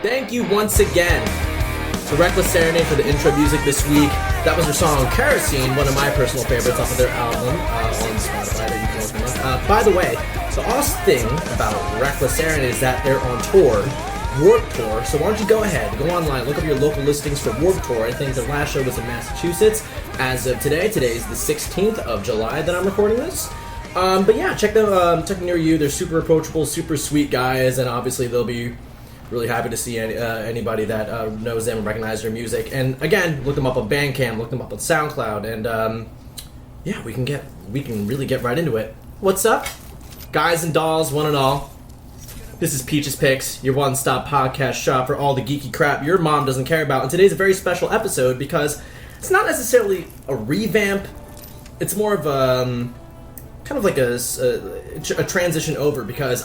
Thank you once again to Reckless Serenade for the intro music this week. That was their song Kerosene, one of my personal favorites off of their album on Spotify that you can look up. By the way, the awesome thing about Reckless Serenade is that they're on tour, Warped Tour. So why don't you go ahead, go online, look up your local listings for Warped Tour. I think the last show was in Massachusetts. As of today is the 16th of July that I'm recording this. But yeah, check them near you. They're super approachable, super sweet guys, and obviously they'll be really happy to see anybody that knows them and recognizes their music. And again, look them up on Bandcamp, look them up on SoundCloud, and yeah, we can really get right into it. What's up, guys and dolls, one and all? This is Peach's Picks, your one-stop podcast shop for all the geeky crap your mom doesn't care about. And today's a very special episode because it's not necessarily a revamp. It's more of a kind of like a transition over, because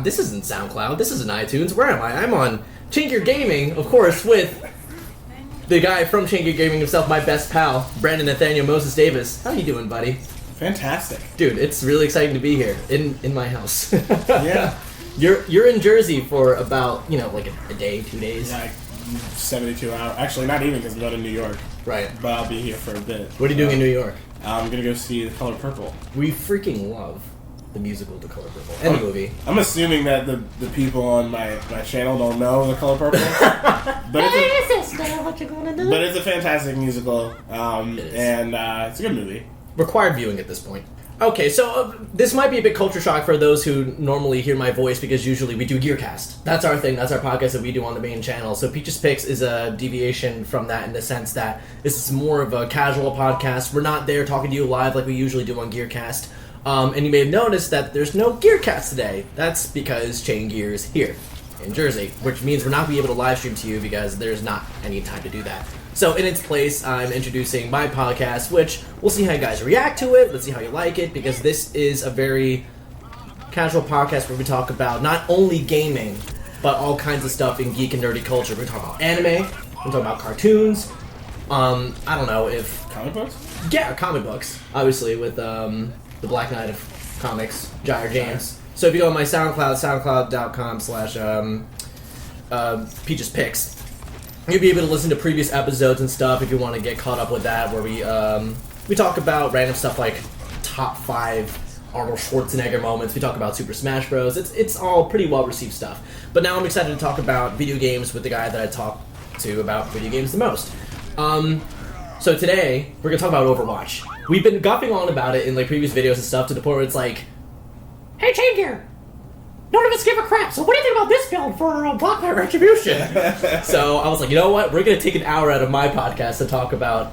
this isn't SoundCloud, this isn't iTunes. Where am I? I'm on Chaingear Gaming, of course, with the guy from Chaingear Gaming himself, my best pal, Brandon Nathaniel Moses Davis. How you doing, buddy? Fantastic, dude. It's really exciting to be here in my house. Yeah, you're in Jersey for about like a day, 2 days. Yeah, like 72 hours. Actually, not even, because I'm going to New York. Right. But I'll be here for a bit. What are you doing in New York? I'm gonna go see The Color Purple. We freaking love the musical The Color Purple and the movie. I'm assuming that the people on my channel don't know The Color Purple. But it's a fantastic musical, and it's a good movie. Required viewing at this point. Okay, so this might be a bit culture shock for those who normally hear my voice, because usually we do Gearcast. That's our thing. That's our podcast that we do on the main channel. So Peach's Picks is a deviation from that in the sense that this is more of a casual podcast. We're not there talking to you live like we usually do on Gearcast. And you may have noticed that there's no Gearcast today. That's because Chaingear is here in Jersey, which means we're not going to be able to live stream to you because there's not any time to do that. So in its place, I'm introducing my podcast, which we'll see how you guys react to it. Let's see how you like it, because this is a very casual podcast where we talk about not only gaming, but all kinds of stuff in geek and nerdy culture. We're talking about anime, we're talking about cartoons, I don't know if... Comic books? Yeah, comic books, obviously, with the Black Knight of Comics, Jair James. So if you go on my SoundCloud, soundcloud.com/Peach's Picks, you'll be able to listen to previous episodes and stuff if you want to get caught up with that, where we talk about random stuff like top 5 Arnold Schwarzenegger moments. We talk about Super Smash Bros. It's all pretty well received stuff. But now I'm excited to talk about video games with the guy that I talk to about video games the most. So today we're gonna talk about Overwatch. We've been guffing on about it in like previous videos and stuff to the point where it's like, hey Chaingear, none of us give a crap, so what do you think about this build for Black Knight Retribution? So I was like, you know what? We're going to take an hour out of my podcast to talk about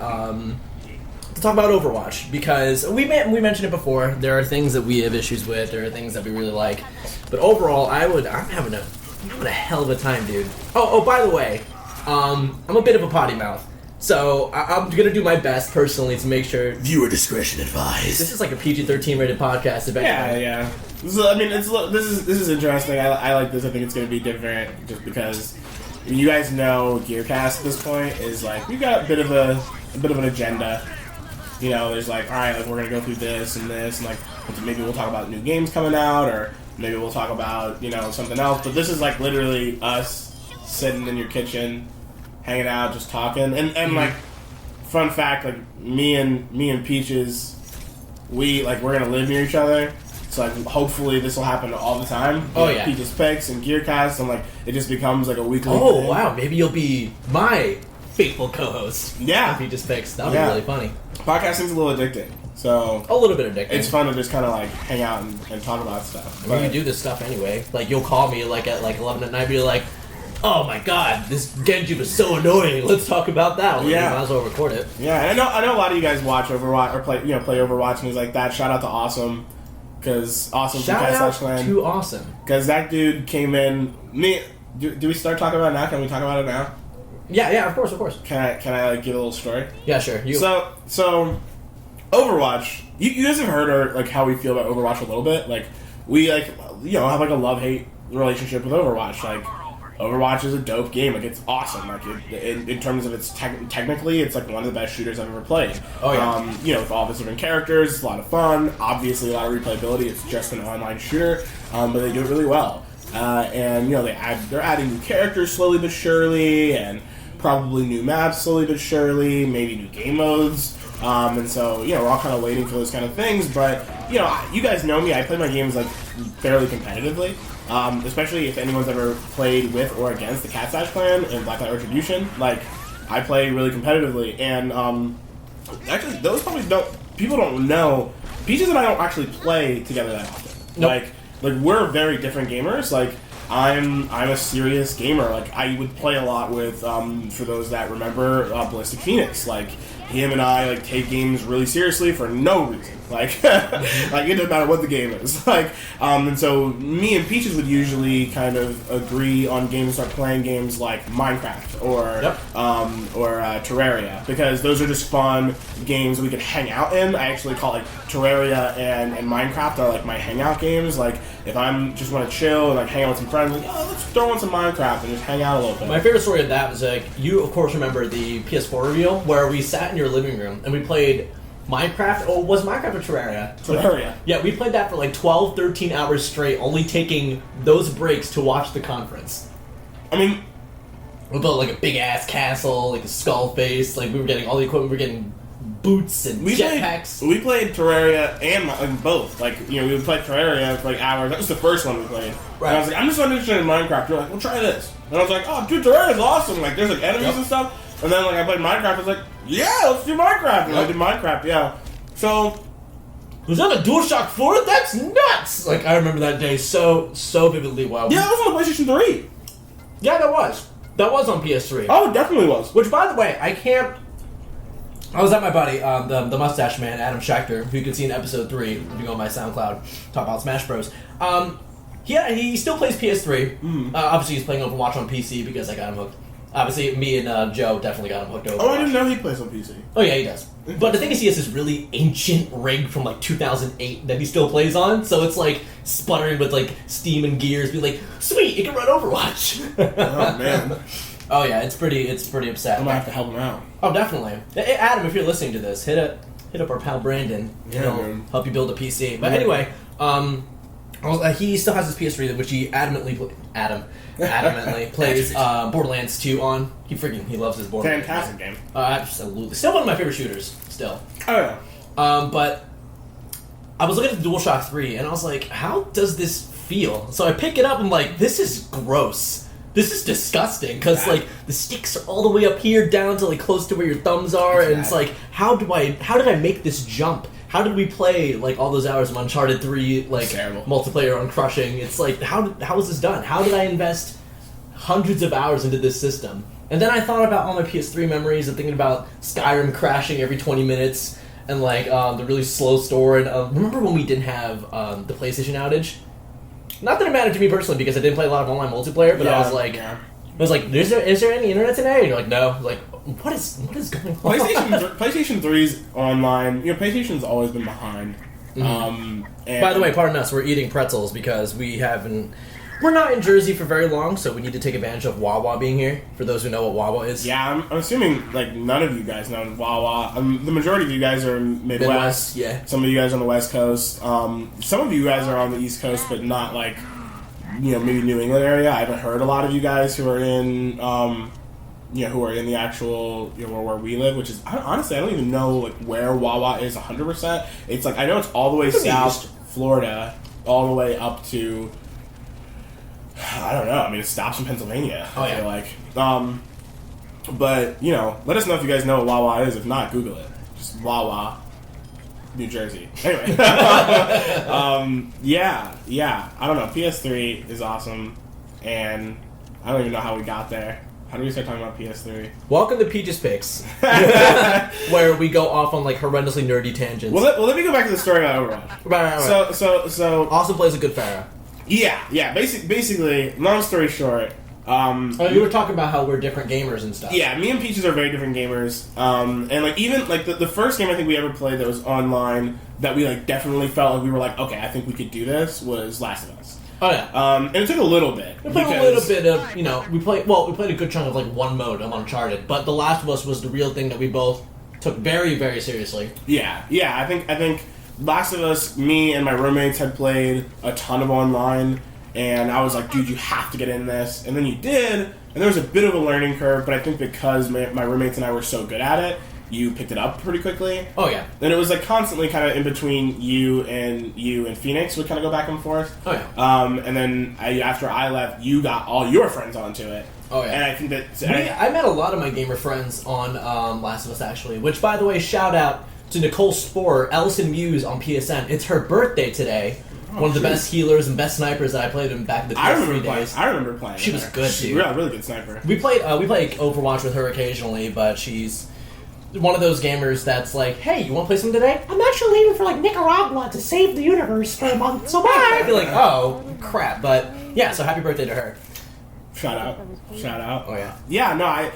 Overwatch, because we mentioned it before. There are things that we have issues with. There are things that we really like. But overall, I'm having a hell of a time, dude. Oh, by the way, I'm a bit of a potty mouth. So I'm going to do my best personally to make sure... Viewer discretion advised. This is like a PG-13 rated podcast eventually. Yeah. So, I mean, this is interesting. I like this. I think it's going to be different, just because you guys know Gearcast at this point is like, we've got a bit of an agenda. You know, there's like, all right, like, we're going to go through this, and like maybe we'll talk about new games coming out, or maybe we'll talk about something else. But this is like literally us sitting in your kitchen, hanging out, just talking, and like, fun fact, like me and Peaches, we're gonna live near each other. So like, hopefully this will happen all the time. Yeah. Peach's Picks and Gearcast, and like it just becomes like a weekly thing. Oh wow, maybe you'll be my faithful co-host. Yeah. Peach's Picks. That'll be really funny. Podcasting's a little addicting. So a little bit addicting. It's fun to just kind of like hang out and talk about stuff. I mean, you do this stuff anyway. Like, you'll call me like at like 11 at night, and be like, oh my god, this Genji was so annoying. Let's talk about that. Well, yeah. You might as well record it. Yeah, and I know a lot of you guys watch Overwatch or play Overwatch and things like that. Shout out to Awesome, because Awesome from Shout out to Awesome, because that dude came in. Do we start talking about it now? Can we talk about it now? Yeah, of course. Can I like give a little story? Yeah, sure. So Overwatch. You guys have heard like how we feel about Overwatch a little bit. Like, we like have like a love-hate relationship with Overwatch. Like, Overwatch is a dope game. Like, it's awesome. Like, in terms of its technically, it's like one of the best shooters I've ever played. Oh yeah. With all the different characters, it's a lot of fun. Obviously, a lot of replayability. It's just an online shooter, but they do it really well. and they're adding new characters slowly but surely, and probably new maps slowly but surely, maybe new game modes. And so, we're all kind of waiting for those kind of things. But, you guys know me. I play my games, fairly competitively. Especially if anyone's ever played with or against the Cat Sash clan and Blacklight Retribution. I play really competitively. And, actually, those probably people don't know. Peaches and I don't actually play together that often. Nope. We're very different gamers. I'm a serious gamer. I would play a lot with, for those that remember, Ballistic Phoenix. Him and I take games really seriously for no reason. It doesn't matter what the game is. And so me and Peaches would usually kind of agree on games, start playing games like Minecraft or Terraria, because those are just fun games we could hang out in. I actually call Terraria and Minecraft are my hangout games. If I'm just want to chill and hang out with some friends, let's throw on some Minecraft and just hang out a little bit. My favorite story of that was you of course remember the PS4 reveal where we sat in your living room and we played Minecraft. Oh, was Minecraft or Terraria? Terraria. Yeah, we played that for 12, 13 hours straight, only taking those breaks to watch the conference. I mean, we built a big ass castle, a skull face. We were getting all the equipment. We were getting boots and jetpacks. We played Terraria and both. We would play Terraria for hours. That was the first one we played. Right. And I was I'm just not interested in Minecraft. You're well, try this. And I was oh, dude, Terraria's awesome. There's enemies and stuff. And then I played Minecraft. I was yeah, let's do Minecraft. And I did Minecraft. Yeah. So. Was that a DualShock 4? That's nuts! I remember that day so vividly well. Yeah, that was on the PlayStation 3. Yeah, that was. That was on PS3. Oh, it definitely was. Which, by the way, I was at my buddy, the mustache man, Adam Schechter, who you can see in episode 3, if you go on my SoundCloud, talk about Smash Bros. He still plays PS3. Obviously, he's playing Overwatch on PC because I got him hooked. Obviously, me and Joe definitely got him hooked over. Oh, I didn't know he plays on PC. Oh, yeah, he does. But the thing is, he has this really ancient rig from 2008 that he still plays on, so it's sputtering with steam and gears. Be sweet, it can run Overwatch. Oh man. Oh yeah, it's pretty upset. I'm gonna have to help him out. Oh, definitely. Hey, Adam, if you're listening to this, hit up our pal Brandon. He'll help you build a PC. But anyway, he still has his PS3, which he adamantly plays Borderlands 2 on. He loves his Borderlands. Fantastic game. Absolutely. Still one of my favorite shooters, still. Oh, yeah. But I was looking at the DualShock 3, and I was how does this feel? So I pick it up, and I'm this is gross. This is disgusting, because, the sticks are all the way up here, down to, close to where your thumbs are, and it's how did I make this jump? How did we play, all those hours of Uncharted 3, multiplayer on Crushing? It's how was this done? How did I invest hundreds of hours into this system? And then I thought about all my PS3 memories and thinking about Skyrim crashing every 20 minutes, and, the really slow store, and, remember when we didn't have, the PlayStation outage? Not that it mattered to me personally, because I didn't play a lot of online multiplayer, but I was is there any internet today? And you're no. What is going on? PlayStation 3's online. PlayStation's always been behind. And by the way, pardon us, we're eating pretzels because we're not in Jersey for very long, so we need to take advantage of Wawa being here. For those who know what Wawa is. Yeah, I'm assuming none of you guys know Wawa. The majority of you guys are Midwest. Yeah. Some of you guys are on the West Coast. Some of you guys are on the East Coast, but not maybe New England area. I haven't heard a lot of you guys who are in who are in the actual where we live, which is honestly I don't even know where Wawa is 100%. It's I know it's all the way south Florida, all the way up to. I don't know. I mean, it stops in Pennsylvania. Oh, yeah. I feel but, let us know if you guys know what Wawa is. If not, Google it. Just Wawa, New Jersey. Anyway. Yeah. I don't know. PS3 is awesome, and I don't even know how we got there. How do we start talking about PS3? Welcome to Peaches Picks, where we go off on horrendously nerdy tangents. Well, let me go back to the story about Overwatch. Right. So also plays a good Pharah. Yeah. Basically, long story short. You were talking about how we're different gamers and stuff. Yeah, me and Peaches are very different gamers. And even the first game I think we ever played that was online that we definitely felt we were okay, I think we could do this was Last of Us. Oh yeah. And it took a little bit. We played a little bit of we played a good chunk of one mode of Uncharted, but The Last of Us was the real thing that we both took very, very seriously. Yeah. I think Last of Us, me and my roommates had played a ton of online, and I was like, dude, you have to get in this. And then you did, and there was a bit of a learning curve, but I think because my roommates and I were so good at it, you picked it up pretty quickly. Oh, yeah. And it was like constantly kind of in between you and Phoenix would kind of go back and forth. Oh, yeah. And then after I left, you got all your friends onto it. Oh, yeah. And I think that... I met a lot of my gamer friends on Last of Us, actually, which, by the way, shout out to Nicole Sporer, Ellison Muse on PSN. It's her birthday today. One of the best healers and best snipers that I played in back in the PS3 days. I remember playing. She was good, dude. She's a really good sniper. We play Overwatch with her occasionally, but she's one of those gamers that's like, hey, you want to play something today? I'm actually leaving for like Nicaragua to save the universe for a month, so bye. I'd be like, oh, crap. But yeah, so happy birthday to her. Shout out. Oh, yeah. Yeah, no,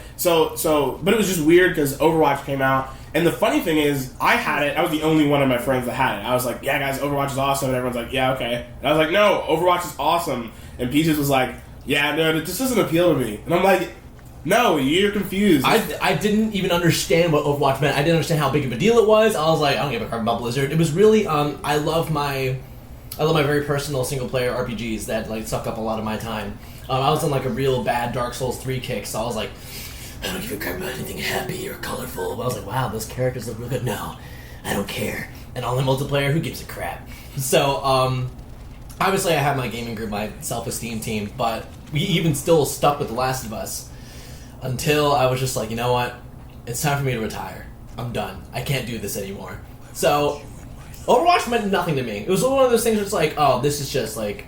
but it was just weird because Overwatch came out, and the funny thing is, I had it, I was the only one of my friends that had it. I was like, yeah, guys, Overwatch is awesome, and everyone's like, yeah, okay. And I was like, no, Overwatch is awesome. And Peaches was like, yeah, no, it just doesn't appeal to me. And I'm like, no, you're confused. I didn't even understand what Overwatch meant. I didn't understand how big of a deal it was. I was like, I don't give a crap about Blizzard. It was really, I love my very personal single-player RPGs that, like, suck up a lot of my time. I was on, like, a real bad Dark Souls 3 kick, so I was like, I don't give a crap about anything happy or colorful. But I was like, wow, those characters look real good. No, I don't care. And on the multiplayer, who gives a crap? So, obviously I have my gaming group, my self-esteem team, but we even still stuck with The Last of Us until I was just like, you know what? It's time for me to retire. I'm done. I can't do this anymore. So, Overwatch meant nothing to me. It was one of those things where it's like, oh, this is just like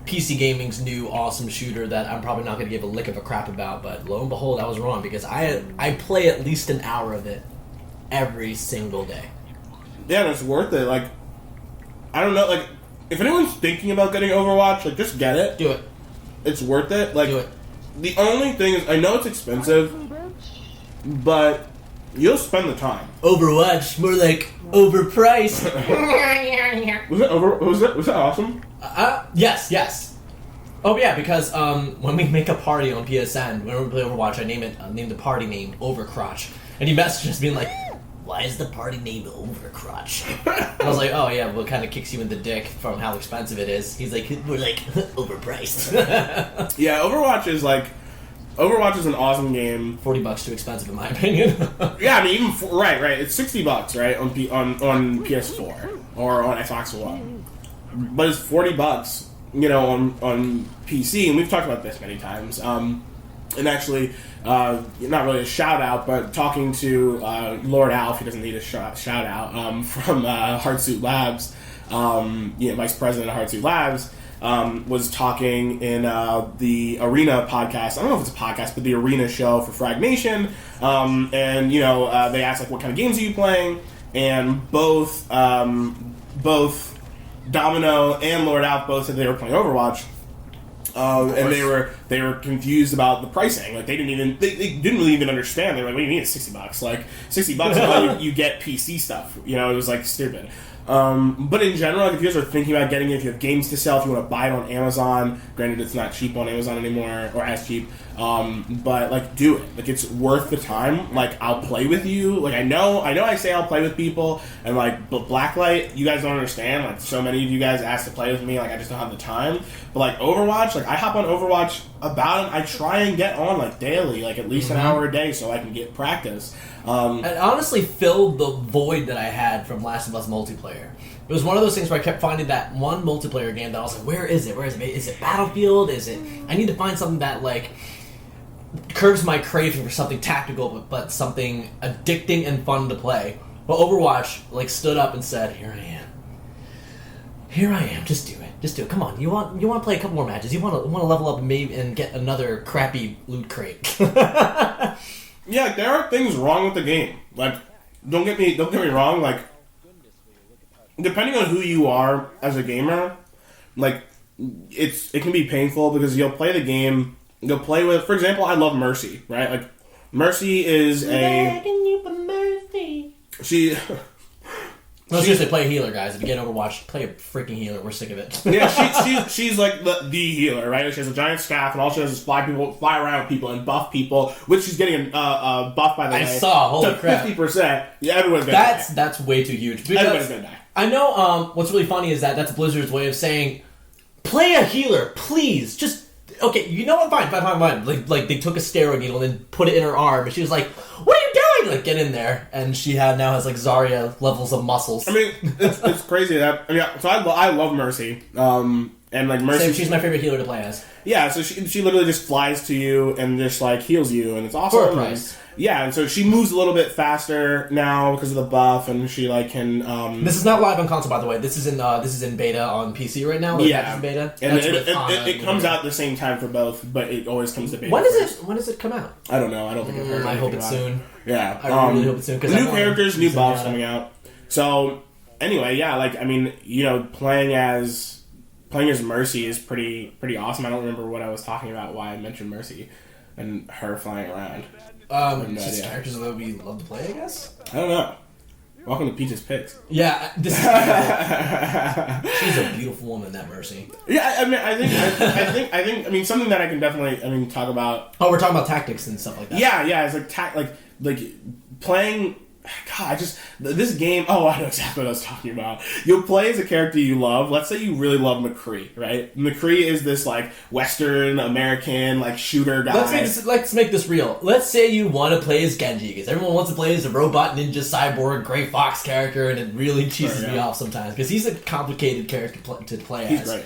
PC gaming's new awesome shooter that I'm probably not going to give a lick of a crap about, but lo and behold, I was wrong because I play at least an hour of it every single day. Yeah, and it's worth it. Like, I don't know, like, if anyone's thinking about getting Overwatch, like, just get it. Do it. It's worth it. Like, do it. The only thing is, I know it's expensive, but you'll spend the time. Overwatch, more like overpriced. Was that awesome? Yes. Oh yeah, because when we make a party on PSN, when we play Overwatch, I named the party name Overcrotch, and he messaged us being like, "Why is the party named Overcrotch?" I was like, "Oh yeah, well, it kind of kicks you in the dick from how expensive it is." He's like, "We're like overpriced." Yeah, Overwatch is an awesome game. $40 too expensive in my opinion. Yeah, I mean, even right. It's $60, right, on PS4 or on Xbox One, but it's $40, you know, on PC. And we've talked about this many times. And actually, not really a shout out, but talking to Lord Alf, he doesn't need a shout out, from Hardsuit Labs, Vice President of Hardsuit Labs. Was talking in the Arena podcast. I don't know if it's a podcast, but the Arena show for Frag Nation. And they asked like, what kind of games are you playing? And both Domino and Lord Alf both said they were playing Overwatch. And they were confused about the pricing. Like they didn't really even understand. They were like, "What do you mean it's $60? Like $60 you get PC stuff." You know, it was like stupid. But in general, like, if you guys are thinking about getting it, if you have games to sell, if you want to buy it on Amazon, granted it's not cheap on Amazon anymore, or as cheap, but like do it. Like it's worth the time. Like I'll play with you. Like I know I say I'll play with people, and like, but Blacklight, you guys don't understand. Like so many of you guys ask to play with me, like I just don't have the time. But like Overwatch, like I hop on Overwatch I try and get on like daily, like at least an hour a day, so I can get practice. It honestly filled the void that I had from Last of Us multiplayer. It was one of those things where I kept finding that one multiplayer game that I was like, where is it? Is it Battlefield? I need to find something that like curbs my craving for something tactical but something addicting and fun to play. But Overwatch like stood up and said, Here I am, just do it. Come on, you want to play a couple more matches. You want to level up and get another crappy loot crate. Yeah, there are things wrong with the game. Like, don't get me wrong. Like, depending on who you are as a gamer, like it can be painful because you'll play the game. You'll play with, for example, I love Mercy. Right, like Mercy is Let's just say play a healer, guys. If you get Overwatch, play a freaking healer. We're sick of it. Yeah, she's like the healer, right? She has a giant staff, and all she does is fly around people and buff people, which she's getting buff by the way. I saw, holy crap. 50%. Yeah, everyone's gonna die. That's way too huge. Everybody's gonna die. I know what's really funny is that's Blizzard's way of saying, play a healer, please. Just okay. You know what? Fine. Like they took a steroid needle and then put it in her arm, and she was like, "What are you doing?" Like, get in there, and she now has like Zarya levels of muscles. I mean, it's crazy that so I love Mercy. And like Mercy, she's my favorite healer to play as. Yeah, so she literally just flies to you and just like heals you, and it's awesome. For a price. Yeah, and so she moves a little bit faster now because of the buff, and she like can. This is not live on console, by the way. This is in beta on PC right now. Yeah, in beta, and it comes out at the same time for both, but it always comes to beta. When does it come out? I don't know. I don't think I've heard. I hope it's soon. Yeah, I really hope it's soon. New characters, new buffs coming out. So anyway, yeah, like I mean, playing as Mercy is pretty awesome. I don't remember what I was talking about, why I mentioned Mercy and her flying around. Just characters that we love to play, I guess. I don't know. Welcome to Peach's Picks. Yeah, this is she's a beautiful woman, that Mercy. Yeah, I mean, I think something that I can definitely talk about. Oh, we're talking about tactics and stuff like that. Yeah, it's like playing. God, this game. Oh, I know exactly what I was talking about. You'll play as a character you love. Let's say you really love McCree, right? McCree is this like Western American like shooter guy. Let's make this real. Let's say you want to play as Genji, because everyone wants to play as a robot ninja cyborg Gray Fox character, and it really cheeses me off sometimes because he's a complicated character to play as. He's great.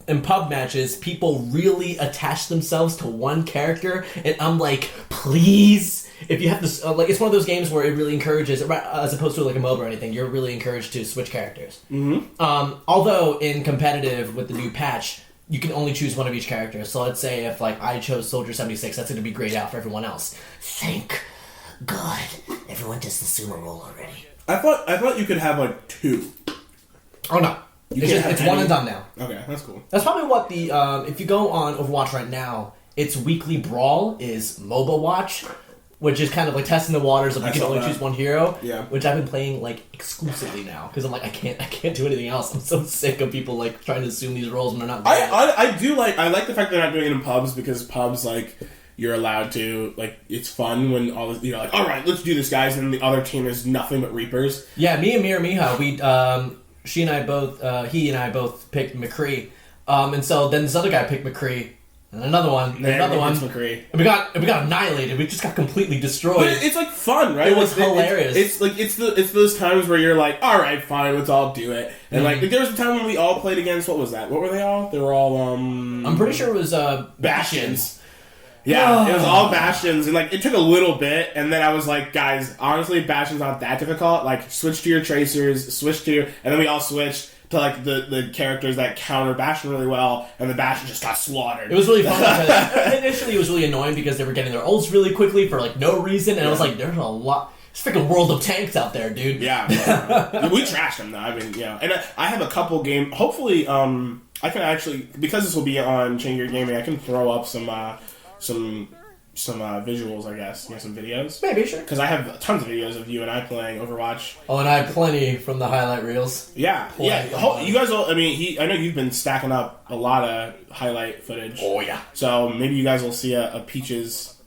In pub matches, people really attach themselves to one character, and I'm like, please. If you have this, it's one of those games where it really encourages, as opposed to like a MOBA or anything, you're really encouraged to switch characters. Mm-hmm. Although in competitive with the new patch, you can only choose one of each character. So let's say if like I chose Soldier 76, that's going to be grayed out for everyone else. Thank God, everyone does the sumo roll already. I thought you could have like two. Oh no. It's one and done now. Okay, that's cool. That's probably what the if you go on Overwatch right now, its weekly brawl is MOBA Watch, which is kind of like testing the waters of you can only choose one hero. Yeah. Which I've been playing like exclusively now because I'm like I can't do anything else. I'm so sick of people like trying to assume these roles when they're not. I like the fact they're not doing it in pubs because pubs like you're allowed to like it's fun when all this, like all right, let's do this, guys, and the other team is nothing but Reapers. Yeah, me and Miha, we he and I both picked McCree, and so then this other guy picked McCree. And another one, and McCree. And we got annihilated. We just got completely destroyed. But it's like fun, right? It was hilarious. It's those times where you're like, all right, fine, let's all do it. And like there was a time when we all played against what was that? What were they all? They were all I'm pretty sure it was Bastions. Yeah, it was all Bastions, and like it took a little bit, and then I was like, guys, honestly, Bastion's not that difficult. Like, switch to your Tracers, and then we all switched to like the characters that counter Bastion really well, and the Bastion just got slaughtered. It was really fun because initially it was really annoying because they were getting their ults really quickly for like no reason, and I was like, there's a lot. It's freaking World of Tanks out there, dude. Yeah, we trashed them though. I mean, yeah, and I have a couple game. Hopefully, I can actually, because this will be on Chaingear Gaming, I can throw up some visuals, I guess, some videos. Maybe, sure. Because I have tons of videos of you and I playing Overwatch. Oh, and I have plenty from the highlight reels. Yeah. You guys will. I mean, I know you've been stacking up a lot of highlight footage. Oh yeah. So maybe you guys will see a Peaches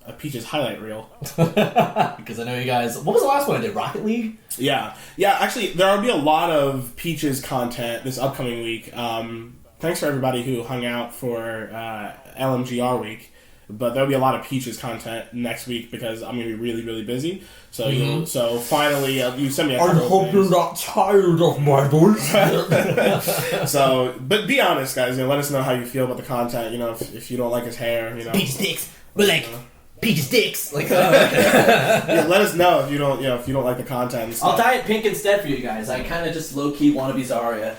highlight reel. Because I know you guys. What was the last one I did? Rocket League. Yeah. Actually, there will be a lot of Peaches content this upcoming week. Thanks for everybody who hung out for LMGR week. But there'll be a lot of Peaches content next week because I'm going to be really, really busy. So so finally, you sent me a couple I hope you're not tired of my voice. But be honest, guys. Let us know how you feel about the content. If you don't like his hair, Peaches dicks. We're like Peaches dicks. Like, let us know if you don't like the content. I'll dye it pink instead for you guys. I kind of just low key want to be Zarya.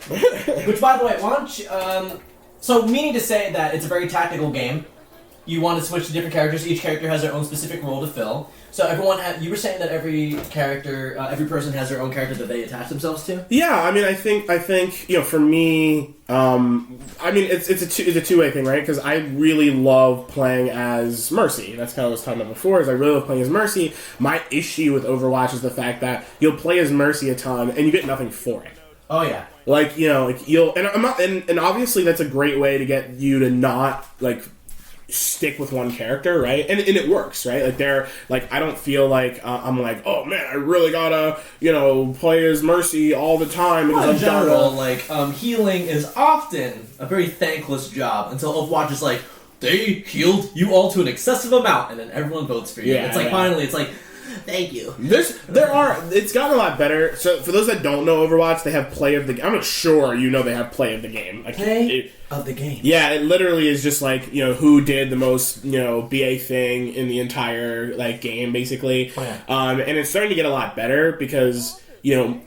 Which, by the way, why don't you? So, meaning to say that it's a very tactical game. You want to switch to different characters. Each character has their own specific role to fill. So you were saying that every character, every person has their own character that they attach themselves to. Yeah, I mean, I think for me, I mean, it's a two-way thing, right? Because I really love playing as Mercy. That's kind of what I was talking about before. Is I really love playing as Mercy. My issue with Overwatch is the fact that you'll play as Mercy a ton and you get nothing for it. Oh yeah. Like you'll and I'm not and obviously that's a great way to get you to not like stick with one character, right? And it works, right? Like they're like, I don't feel like I'm like, oh man, I really gotta play as Mercy all the time. Well, in general, like healing is often a very thankless job until Overwatch is like, they healed you all to an excessive amount, and then everyone votes for you. Yeah, it's like finally, it's like, thank you. It's gotten a lot better. So for those that don't know Overwatch, they have play of the game. I'm not sure they have play of the game. Play of the game. Yeah, it literally is just like, who did the most, BA thing in the entire like game, basically. Oh, yeah. And it's starting to get a lot better because,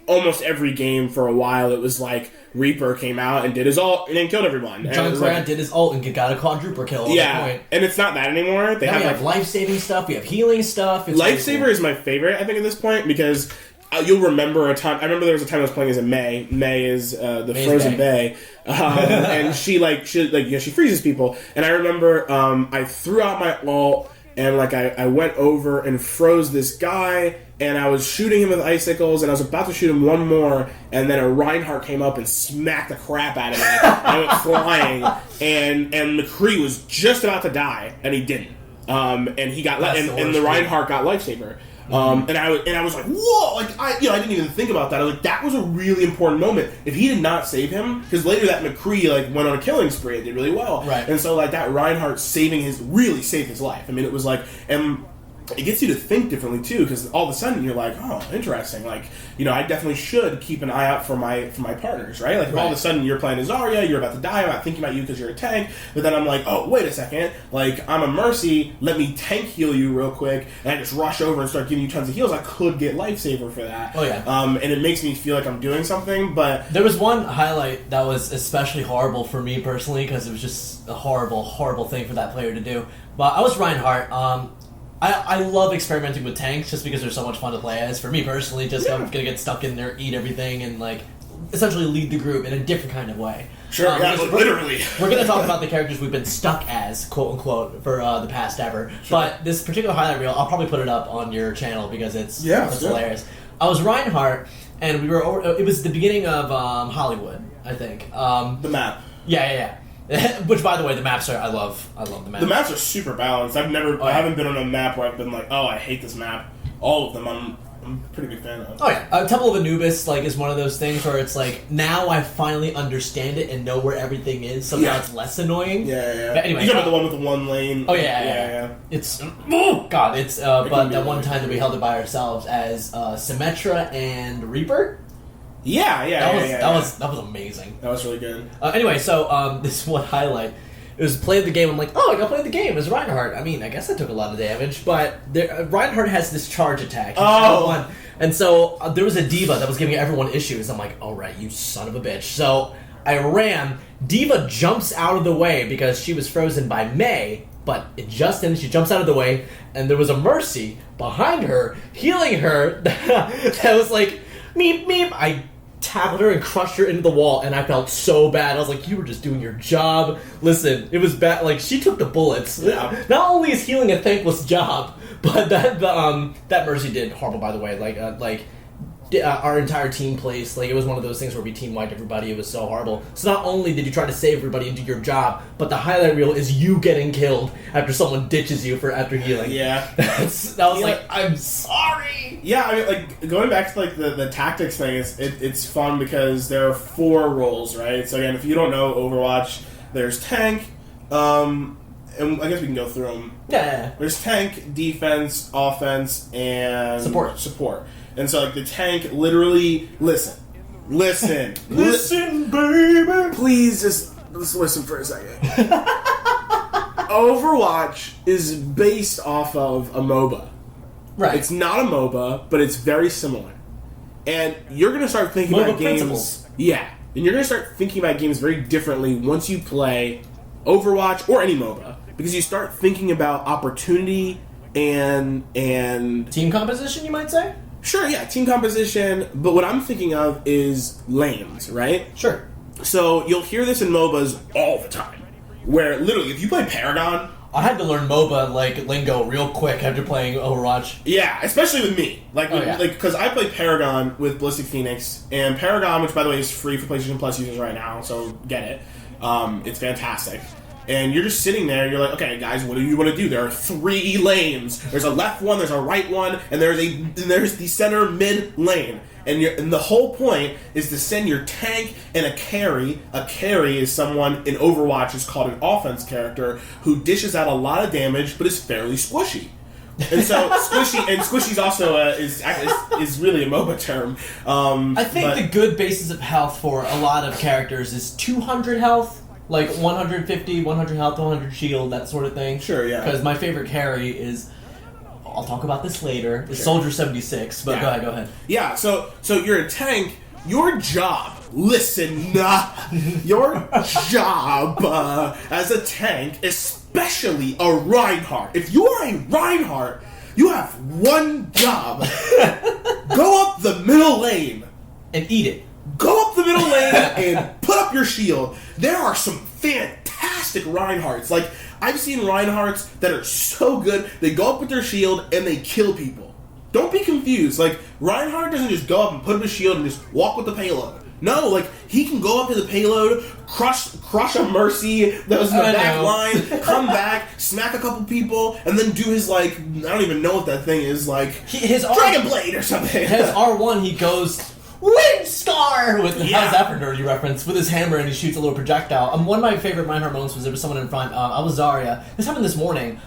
almost every game for a while it was like Reaper came out and did his ult and then killed everyone. Junkrat did his ult and got a quadruple kill at the point. And it's not that anymore. They have life-saving stuff, we have healing stuff. Lifesaver is my favorite, I think, at this point, because you'll remember a time. I remember there was a time I was playing as a Mei. Mei is the Frozen Bay, and she freezes people. And I remember I threw out my ult and like I went over and froze this guy, and I was shooting him with icicles, and I was about to shoot him one more, and then a Reinhardt came up and smacked the crap out of me. I went flying, and McCree was just about to die, and he didn't. And he got and the Reinhardt got lifesaver. And I was like, whoa! Like I didn't even think about that. I was like, that was a really important moment. If he did not save him, because later that McCree like went on a killing spree and did really well. Right. And so like that Reinhardt really saved his life. I mean, it was like, and it gets you to think differently too, because all of a sudden you're like, oh, interesting. Like, I definitely should keep an eye out for my partners, right? Like, if all of a sudden you're playing as Zarya, you're about to die, I'm not thinking about you because you're a tank, but then I'm like, oh, wait a second, like, I'm a Mercy, let me tank heal you real quick, and I just rush over and start giving you tons of heals. I could get Lifesaver for that. Oh, yeah. And it makes me feel like I'm doing something, but... There was one highlight that was especially horrible for me personally, because it was just a horrible, horrible thing for that player to do. But I was Reinhardt. I love experimenting with tanks just because they're so much fun to play as. For me personally, just I'm gonna get stuck in there, eat everything, and like essentially lead the group in a different kind of way. Sure, literally. We're gonna talk about the characters we've been stuck as, quote unquote, for the past ever. Sure. But this particular highlight reel, I'll probably put it up on your channel because it's hilarious. I was Reinhardt, and we were over. It was the beginning of Hollywood, I think. The map. Yeah. Which, by the way, the maps I love the maps. The maps are super balanced. I haven't been on a map where I've been like, oh, I hate this map. All of them, I'm a pretty big fan of. Oh yeah, Temple of Anubis is one of those things where it's like, now I finally understand it and know where everything is, so now it's less annoying. Yeah. But anyway, you got the one with the one lane. Oh yeah. It's it's but that one time that we held it by ourselves as Symmetra and Reaper. That was amazing. That was really good. Anyway, so this one highlight, it was playing the game. I'm like, oh, I gotta play the game as Reinhardt. I mean, I guess I took a lot of damage, but Reinhardt has this charge attack. And so there was a diva that was giving everyone issues. I'm like, all right, you son of a bitch. So I ran. Diva jumps out of the way because she was frozen by Mei, but she jumps out of the way, and there was a Mercy behind her, healing her. That was like, meep, meep. I tackled her and crushed her into the wall, and I felt so bad. I was like, you were just doing your job. Listen, it was bad. Like, she took the bullets. Yeah. Not only is healing a thankless job, but that Mercy did horrible, by the way. Our entire team placed. Like, it was one of those things where we team-wiped everybody. It was so horrible. So not only did you try to save everybody and do your job, but the highlight reel is you getting killed after someone ditches you after healing. Yeah. Like, I'm sorry! Yeah, I mean, like, going back to, like, the tactics thing, it's fun because there are 4 roles, right? So, again, if you don't know Overwatch, there's tank, and I guess we can go through them. Yeah. There's tank, defense, offense, and... Support. And so, like, the tank literally... Listen, baby! Please just listen for a second. Overwatch is based off of a MOBA. Right. It's not a MOBA, but it's very similar. And you're going to start thinking MOBA about games... principles. Yeah. And you're going to start thinking about games very differently once you play Overwatch or any MOBA. Because you start thinking about opportunity and... Team composition, you might say? Sure, yeah, team composition, but what I'm thinking of is lanes, right? Sure. So you'll hear this in MOBAs all the time, where literally, if you play Paragon... I had to learn MOBA, lingo real quick after playing Overwatch. Yeah, especially with me. Because I play Paragon with Ballistic Phoenix, and Paragon, which by the way is free for PlayStation Plus users right now, so get it. It's fantastic. and you're just sitting there, and you're like, okay, guys, what do you want to do? There are 3 lanes. There's a left one, there's a right one, and there's the center mid lane. And the whole point is to send your tank and a carry. A carry is someone in Overwatch is called an offense character who dishes out a lot of damage, but is fairly squishy. And so squishy's also is really a MOBA term. I think the good basis of health for a lot of characters is 200 health, like 150, 100 health, 100 shield, that sort of thing. Sure, yeah. Because my favorite carry is, I'll talk about this later, is Soldier 76, but go ahead. Yeah, so you're a tank. Your job, your job as a tank, especially a Reinhardt. If you are a Reinhardt, you have one job. Go up the middle lane. And eat it. Go up the middle lane and put up your shield. There are some fantastic Reinhardts. Like, I've seen Reinhardts that are so good, they go up with their shield and they kill people. Don't be confused. Like, Reinhardt doesn't just go up and put up his shield and just walk with the payload. No, like, he can go up to the payload, crush a Mercy that was in the back line, come back, smack a couple people, and then do his, like, I don't even know what that thing is, like, his Dragon Blade or something. His R1, he goes, Windstar! How's that for nerdy reference? With his hammer, and he shoots a little projectile. One of my favorite Reinhardt moments was there was someone in front, I was Zarya. This happened this morning.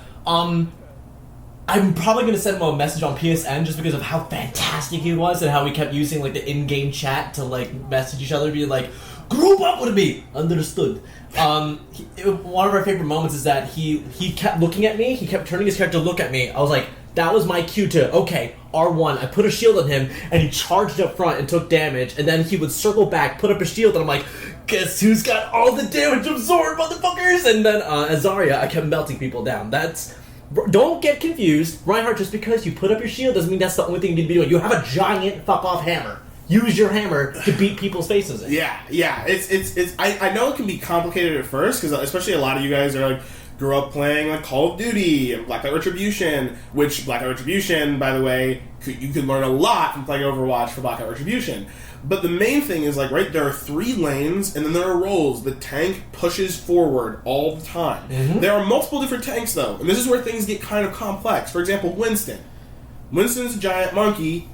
I'm probably going to send him a message on PSN just because of how fantastic he was and how we kept using like the in-game chat to like message each other, be like, group up with me! Understood. One of our favorite moments is that he kept looking at me, he kept turning his character to look at me. I was like, that was my cue to, okay, R1, I put a shield on him, and he charged up front and took damage, and then he would circle back, put up a shield, and I'm like, guess who's got all the damage absorbed, motherfuckers? And then, as Zarya, I kept melting people down. Don't get confused. Reinhardt, just because you put up your shield doesn't mean that's the only thing you need to be doing. You have a giant fuck-off hammer. Use your hammer to beat people's faces in. Yeah. It's. I know it can be complicated at first, because especially a lot of you guys are like, grew up playing like Call of Duty and Black Ops Retribution, which Black Ops Retribution, by the way, you can learn a lot from playing Overwatch for Black Ops Retribution. But the main thing is, like, right, there are 3 lanes, and then there are roles. The tank pushes forward all the time. Mm-hmm. There are multiple different tanks, though, and this is where things get kind of complex. For example, Winston. Winston's a giant monkey.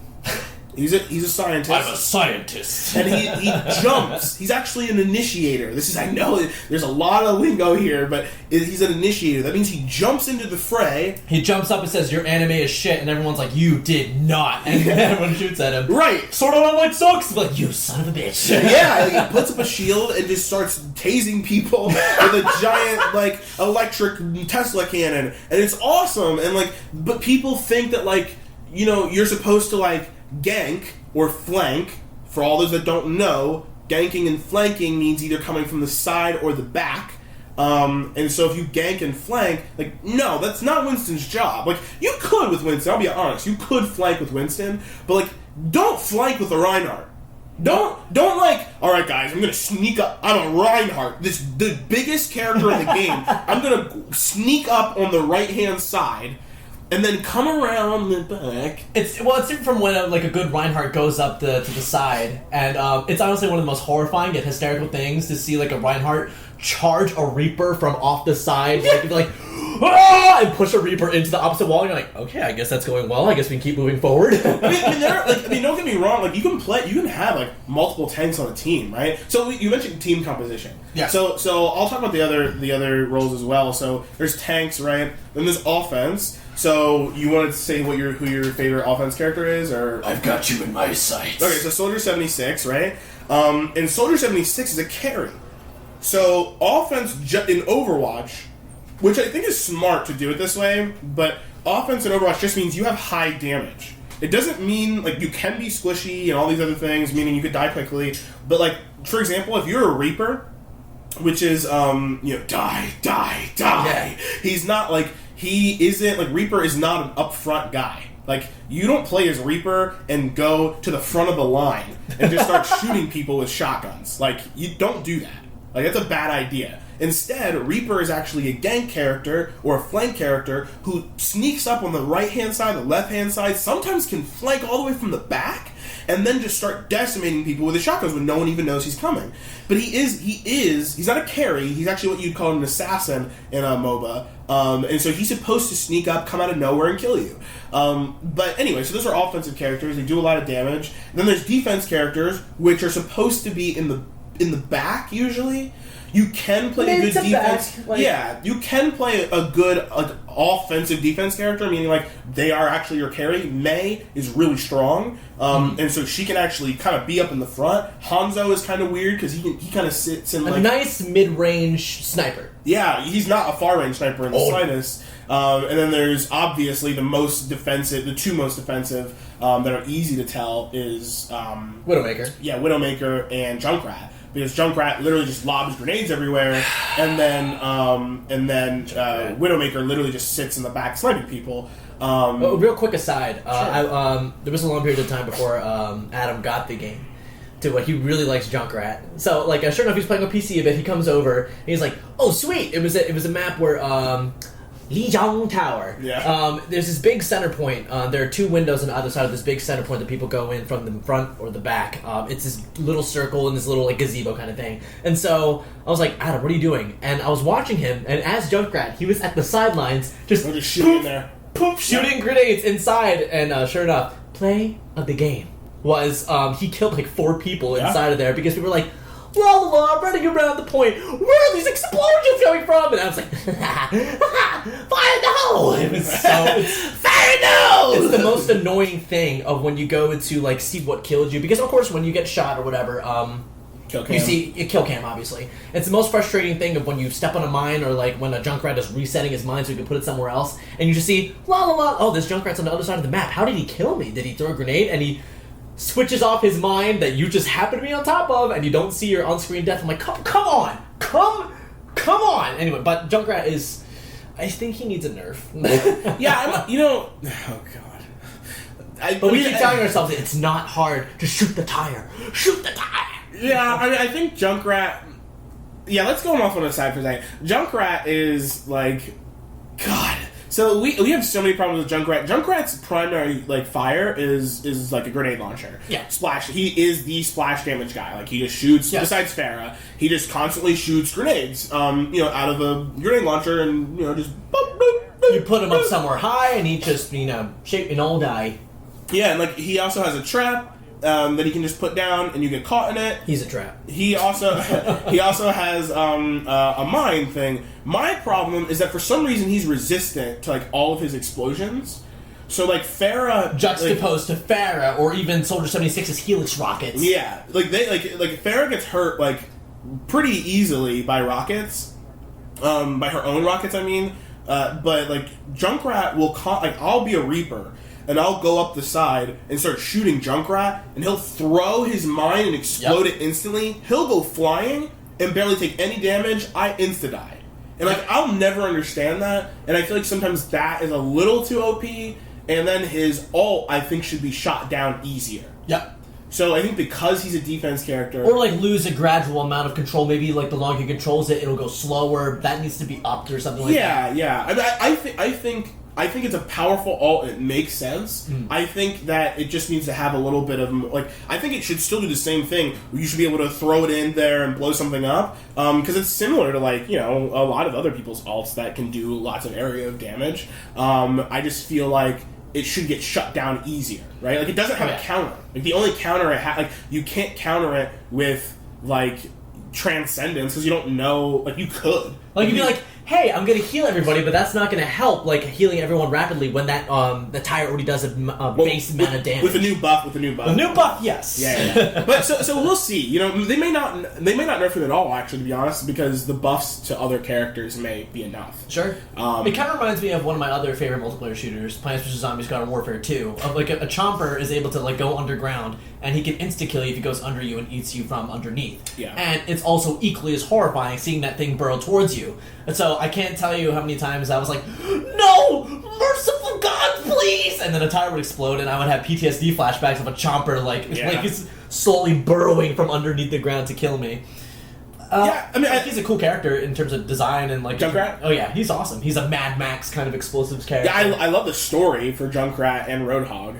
He's a scientist. I'm a scientist. And he jumps. He's actually an initiator. I know there's a lot of lingo here, but he's an initiator. That means he jumps into the fray. He jumps up and says, your anime is shit, and everyone's like, you did not. And everyone shoots at him. Right. Sword Art Online sucks. Like, you son of a bitch. Yeah, he puts up a shield and just starts tasing people with a giant, like, electric Tesla cannon. And it's awesome. And, like, but people think that, like, you know, you're supposed to, like, gank or flank. For all those that don't know, ganking and flanking means either coming from the side or the back. And so if you gank and flank, like, no, that's not Winston's job. Like, you could with Winston, I'll be honest, you could flank with Winston, but, like, don't flank with a Reinhardt. Don't like, alright guys, I'm gonna sneak up, I'm a Reinhardt, the biggest character in the game, I'm gonna sneak up on the right-hand side, and then come around the back. It's different from when a good Reinhardt goes up to the side, and it's honestly one of the most horrifying yet hysterical things to see like a Reinhardt charge a Reaper from off the side, like ah! And push a Reaper into the opposite wall. And you're like, okay, I guess that's going well. I guess we can keep moving forward. I mean, don't get me wrong. Like, you can have like multiple tanks on a team, right? So you mentioned team composition. Yeah. So I'll talk about the other roles as well. So there's tanks, right? Then there's offense. So you wanted to say who your favorite offense character is, or I've got you in my sights. Okay, so Soldier 76, right? And Soldier 76 is a carry. So offense in Overwatch, which I think is smart to do it this way, but offense in Overwatch just means you have high damage. It doesn't mean like you can be squishy and all these other things, meaning you could die quickly. But like, for example, if you're a Reaper, which is die. Yeah. He's not like. He isn't, like, Reaper is not an upfront guy. Like, you don't play as Reaper and go to the front of the line and just start shooting people with shotguns. Like, you don't do that. Like, that's a bad idea. Instead, Reaper is actually a gank character or a flank character who sneaks up on the right-hand side, the left-hand side, sometimes can flank all the way from the back, and then just start decimating people with his shotguns when no one even knows he's coming. But he's not a carry. He's actually what you'd call an assassin in a MOBA. And so he's supposed to sneak up, come out of nowhere, and kill you. But anyway, so those are offensive characters. They do a lot of damage. And then there's defense characters, which are supposed to be in the back usually. You can play a good defense. You can play a good offensive defense character, meaning like they are actually your carry. Mei is really strong, and so she can actually kind of be up in the front. Hanzo is kind of weird because he kind of sits in like a nice mid-range sniper. Yeah, he's not a far-range sniper in the slightest. And then there's obviously the two most defensive that are easy to tell is Widowmaker. Yeah, Widowmaker and Junkrat. Because Junkrat literally just lobs grenades everywhere, and then Widowmaker literally just sits in the back sniping people. Real quick aside, sure. There was a long period of time before Adam got the game to what he really likes Junkrat. So, like, sure enough, he's playing on PC a bit. He comes over and he's like, "Oh, sweet! It was a map where Lijiang Tower. Yeah. There's this big center point. There are two windows on the other side of this big center point that people go in from the front or the back. It's this little circle and this little like gazebo kind of thing. And so I was like, Adam, what are you doing? And I was watching him, and as Junkrat, he was at the sidelines just shooting there, shooting grenades inside. And sure enough, play of the game was he killed like 4 people inside of there because we were like, la la la, running around the point. Where are these explosions coming from? And I was like, fire in the hole! It was so fire in the hole! It's the most annoying thing of when you go to like see what killed you, because of course when you get shot or whatever, kill cam. You see a kill cam obviously. It's the most frustrating thing of when you step on a mine or like when a Junkrat is resetting his mine so you can put it somewhere else, and you just see la la la. Oh, this Junkrat's on the other side of the map. How did he kill me? Did he throw a grenade and he switches off his mine that you just happen to be on top of, and you don't see your on-screen death? I'm like, come on! Anyway, but Junkrat is... I think he needs a nerf. Yeah, oh god. But we keep telling ourselves it's not hard to shoot the tire. Shoot the tire! Yeah, I mean, I think Junkrat... Yeah, let's go off on a side for a second. Junkrat is, like... God... So we have so many problems with Junkrat. Junkrat's primary like fire is like a grenade launcher. Yeah. Splash. He is the splash damage guy. Like he just shoots. Yes. Besides Pharah, he just constantly shoots grenades. Out of a grenade launcher, and just boop, boop, boop, you put him up somewhere high, and he just shape and all die. Yeah, and like he also has a trap that he can just put down, and you get caught in it. He's a trap. He also has a mine thing. My problem is that for some reason he's resistant to like all of his explosions. So like Pharah juxtaposed to Pharah or even Soldier 76's Helix rockets. Yeah, like they like Pharah gets hurt like pretty easily by rockets, by her own rockets. I mean, but like Junkrat will I'll be a Reaper. And I'll go up the side and start shooting Junkrat, and he'll throw his mine and explode it instantly. He'll go flying and barely take any damage. I insta-die. And, I'll never understand that. And I feel like sometimes that is a little too OP. And then his ult, I think, should be shot down easier. Yep. So I think because he's a defense character... Or, lose a gradual amount of control. Maybe, the longer he controls it, it'll go slower. That needs to be upped or something like that. Yeah. I think it's a powerful ult and it makes sense. I think that it just needs to have a little bit of... I think it should still do the same thing. You should be able to throw it in there and blow something up. Because it's similar to, a lot of other people's ults that can do lots of area of damage. I just feel like it should get shut down easier, right? It doesn't have a counter. The only counter it has... you can't counter it with, Transcendence, because you don't know... you could. You'd be like... Hey, I'm going to heal everybody, but that's not going to help, healing everyone rapidly when that the tire already does a base amount of damage. With a new buff. A new buff, yes. Yeah. But so we'll see. They may not nerf him at all, actually, to be honest, because the buffs to other characters may be enough. Sure. It kind of reminds me of one of my other favorite multiplayer shooters, Plants vs. Zombies Garden Warfare 2. Of a chomper is able to go underground, and he can insta-kill you if he goes under you and eats you from underneath. Yeah. And it's also equally as horrifying seeing that thing burrow towards you. And so I can't tell you how many times I was like, no! Merciful God, please! And then a tire would explode, and I would have PTSD flashbacks of a chomper, it's slowly burrowing from underneath the ground to kill me. He's a cool character in terms of design and Junkrat? Oh yeah, he's awesome. He's a Mad Max kind of explosives character. Yeah, I love the story for Junkrat and Roadhog.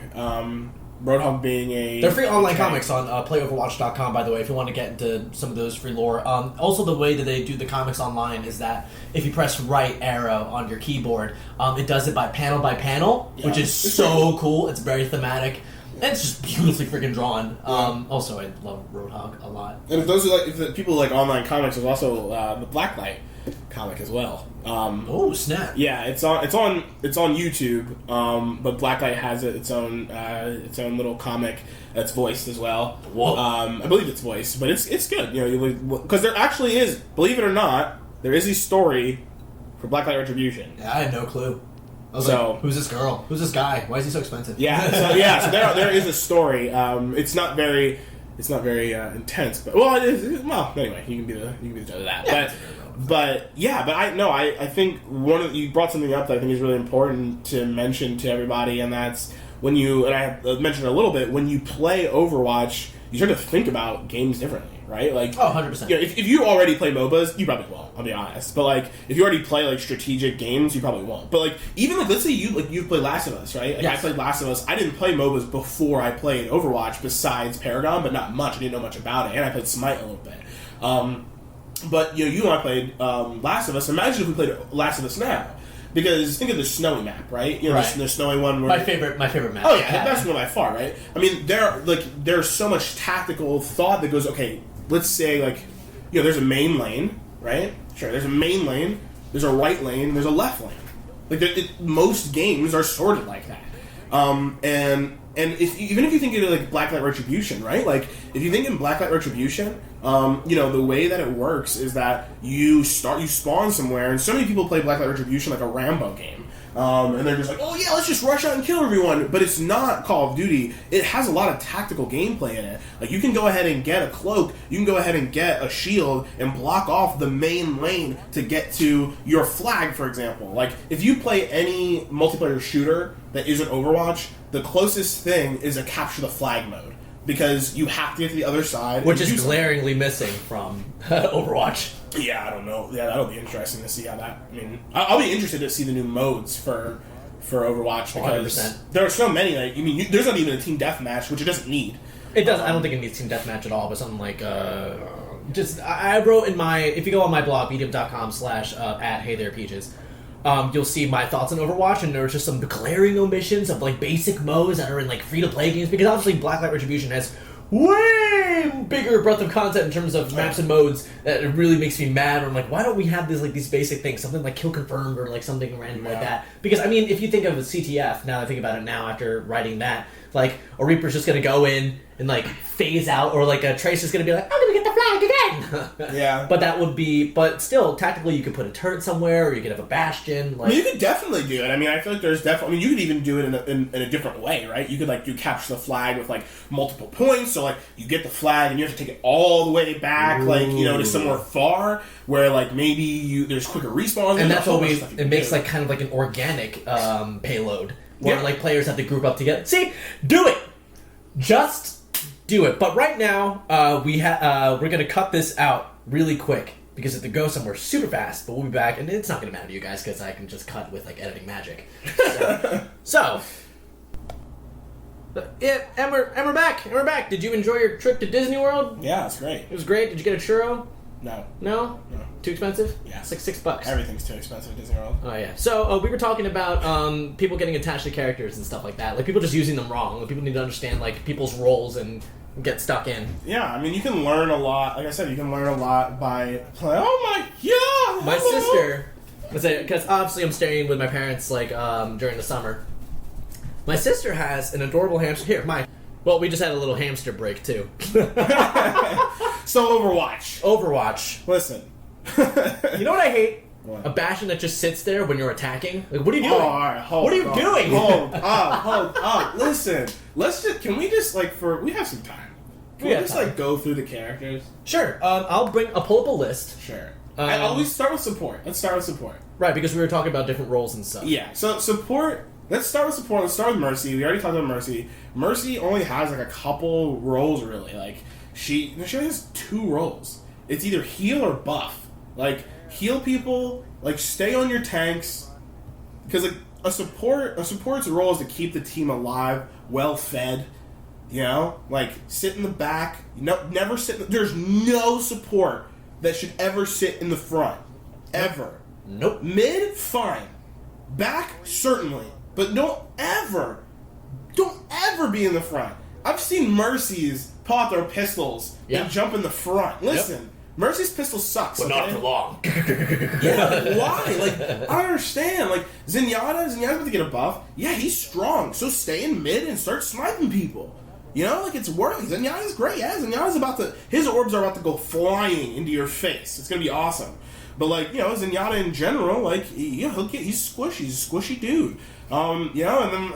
Roadhog being a... They're free online comics on playoverwatch.com, by the way, if you want to get into some of those free lore. Also, the way that they do the comics online is that if you press right arrow on your keyboard, it does it by panel, which is so cool. It's very thematic. And it's just beautifully freaking drawn. Also, I love Roadhog a lot. And if those are if the people like online comics, there's also the Blacklight comic as well. Oh snap! Yeah, it's on YouTube. But Blacklight has its own little comic that's voiced as well. Whoa. I believe it's voiced, but it's good. Because there actually is, believe it or not, there is a story for Blacklight Retribution. Yeah, I had no clue. I was like, who's this girl? Who's this guy? Why is he so expensive? Yeah, so there is a story. It's not very intense, but anyway, you can be the judge of that. Yeah. But I think you brought something up that I think is really important to mention to everybody, and that's when I mentioned a little bit, when you play Overwatch, you start to think about games differently, right? Like, 100%. If you already play MOBAs, you probably won't. I'll be honest. But like, if you already play like strategic games, you probably won't. But like, even like, let's say you've played Last of Us, right? Like, yes. I played Last of Us. I didn't play MOBAs before I played Overwatch, besides Paragon, but not much. I didn't know much about it, and I played Smite a little bit. But you and I played Last of Us. Imagine if we played Last of Us now. Because think of the snowy map, right? Right. The snowy one. Where My favorite map. Oh yeah, that's one by far, right? I mean, there's so much tactical thought that goes. Okay, let's say there's a main lane, right? Sure, there's a main lane. There's a right lane. There's a left lane. Like most games are sorted like that. And even if you think of like Blacklight Retribution, right? Like if you think in Blacklight Retribution, the way that it works is that you spawn somewhere, and so many people play Blacklight Retribution like a Rambo game. And they're just like, oh yeah, let's just rush out and kill everyone. But it's not Call of Duty. It has a lot of tactical gameplay in it. Like, you can go ahead and get a cloak, you can go ahead and get a shield, and block off the main lane to get to your flag, for example. Like, if you play any multiplayer shooter that isn't Overwatch, the closest thing is a capture the flag mode. Because you have to get to the other side. Which is glaringly missing from Overwatch. Yeah, I don't know. Yeah, that'll be interesting to see how that... I mean, I'll be interested to see the new modes for Overwatch, because 100%. there are so many. Like, there's not even a team deathmatch, which it doesn't need. It doesn't. I don't think it needs team deathmatch at all, but something like... I wrote in my... If you go on my blog, medium.com/@HeyTherePeaches, you'll see my thoughts on Overwatch, and there's just some glaring omissions of like basic modes that are in like free-to-play games, because obviously Blacklight Retribution has way bigger breadth of content in terms of maps and modes that it really makes me mad. I'm like, why don't we have these basic things, something like kill confirmed or like something random like that? Because I mean, if you think of a CTF, now I think about it now after writing that, like a Reaper's just gonna go in and like phase out, or like a Tracer's gonna be like, I'm gonna get the flag again. Yeah. But still, tactically, you could put a turret somewhere, or you could have a bastion. Like, I mean, you could definitely do it. I mean, I feel like there's definitely... I mean, you could even do it in a different way, right? You could, you capture the flag with, multiple points, so, you get the flag, and you have to take it all the way back, to somewhere far, where, maybe there's quicker respawns. And that's always... It makes, kind of like an organic payload, where, players have to group up together. See? Do it! Just do it. But right now, we're going to cut this out really quick, because if it goes somewhere super fast, but we'll be back, and it's not going to matter to you guys, because I can just cut with, editing magic. So and we're back. And we're back. Did you enjoy your trip to Disney World? Yeah, it's great. It was great. Did you get a churro? No. No? No. Too expensive? Yeah. It's like $6. Everything's too expensive at Disney World. Oh, yeah. So, we were talking about people getting attached to characters and stuff like that. People just using them wrong. People need to understand, people's roles and get stuck in. Yeah, I mean, you can learn a lot. Like I said, you can learn a lot by playing. Oh, my God! My sister... Because obviously I'm staying with my parents, during the summer. My sister has an adorable hamster. Here, Mike. Well, we just had a little hamster break, too. So, Overwatch. Listen. You know what I hate? What? A bastion that just sits there when you're attacking. What are you doing? Oh, all right, what are you doing? Hold up. Listen. Can we just, we have some time. Can we just, go through the characters? Sure. I'll pull up a list. Sure. I always start with support. Let's start with support. Right, because we were talking about different roles and stuff. Yeah, so support... Let's start with support. Let's start with Mercy. We already talked about Mercy. Mercy only has, a couple roles, really. She has 2 roles. It's either heal or buff. Heal people, stay on your tanks. Because, a support's role is to keep the team alive, well-fed, You know, like sit in the back. No, never sit. There's no support that should ever sit in the front, ever. Nope. Mid, fine. Back, certainly, but don't ever be in the front. I've seen Mercies pull out their pistols and jump in the front. Listen, Mercy's pistol sucks. But not for long. Yeah, why? Like, I don't understand. Like, Zenyatta's about to get a buff. Yeah, he's strong. So stay in mid and start sniping people. You know, like, it's working. Zenyatta's great. Yeah, his orbs are about to go flying into your face. It's going to be awesome. But, like, you know, Zenyatta in general, like, he's squishy. He's a squishy dude. You know, and then,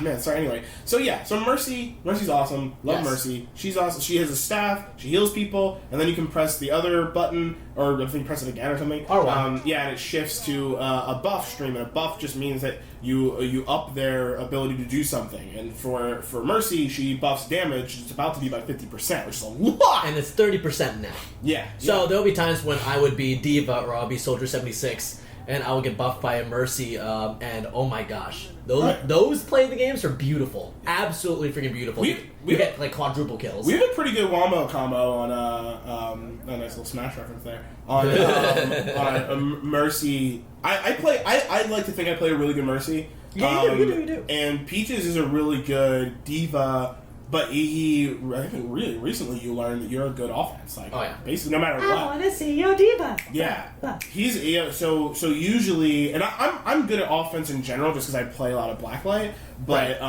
man, sorry, anyway. So, yeah, so Mercy's awesome. Love Mercy. She's awesome. She has a staff. She heals people. And then you can press the other button, or I think press it again or something. Yeah, and it shifts to a buff stream. And a buff just means that you up their ability to do something. And for Mercy, she buffs damage. It's about to be by 50%, which is a lot. And it's 30% now. Yeah. So there'll be times when I would be Diva or I'll be Soldier 76, and I will get buffed by a Mercy, and oh my gosh, those play the games are beautiful, absolutely freaking beautiful. We get like quadruple kills. We have a pretty good Wombo combo on a nice little Smash reference there on Mercy. I like to think I play a really good Mercy. Yeah, you do. And Peaches is a really good Diva. But I think really recently you learned that you're a good offense. Like, basically, no matter what. I want to see your diva. Yeah, so usually, and I'm good at offense in general just because I play a lot of Blacklight. But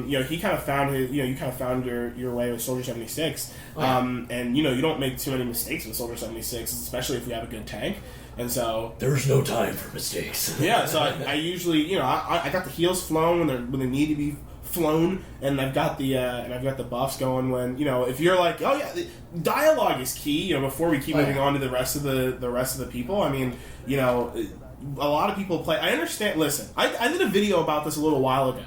you know, he kind of found you kind of found your way with Soldier 76. And you know, you don't make too many mistakes with Soldier 76, especially if you have a good tank. And so there's no time for mistakes. Yeah, so I usually, you know, I got the heals flown when they need to be flown, and I've got the buffs going when, you know, if you're like, oh yeah, the dialogue is key, you know, before we keep moving on to the rest of the people. I mean, you know, a lot of people play. I understand. Listen, I did a video about this a little while ago,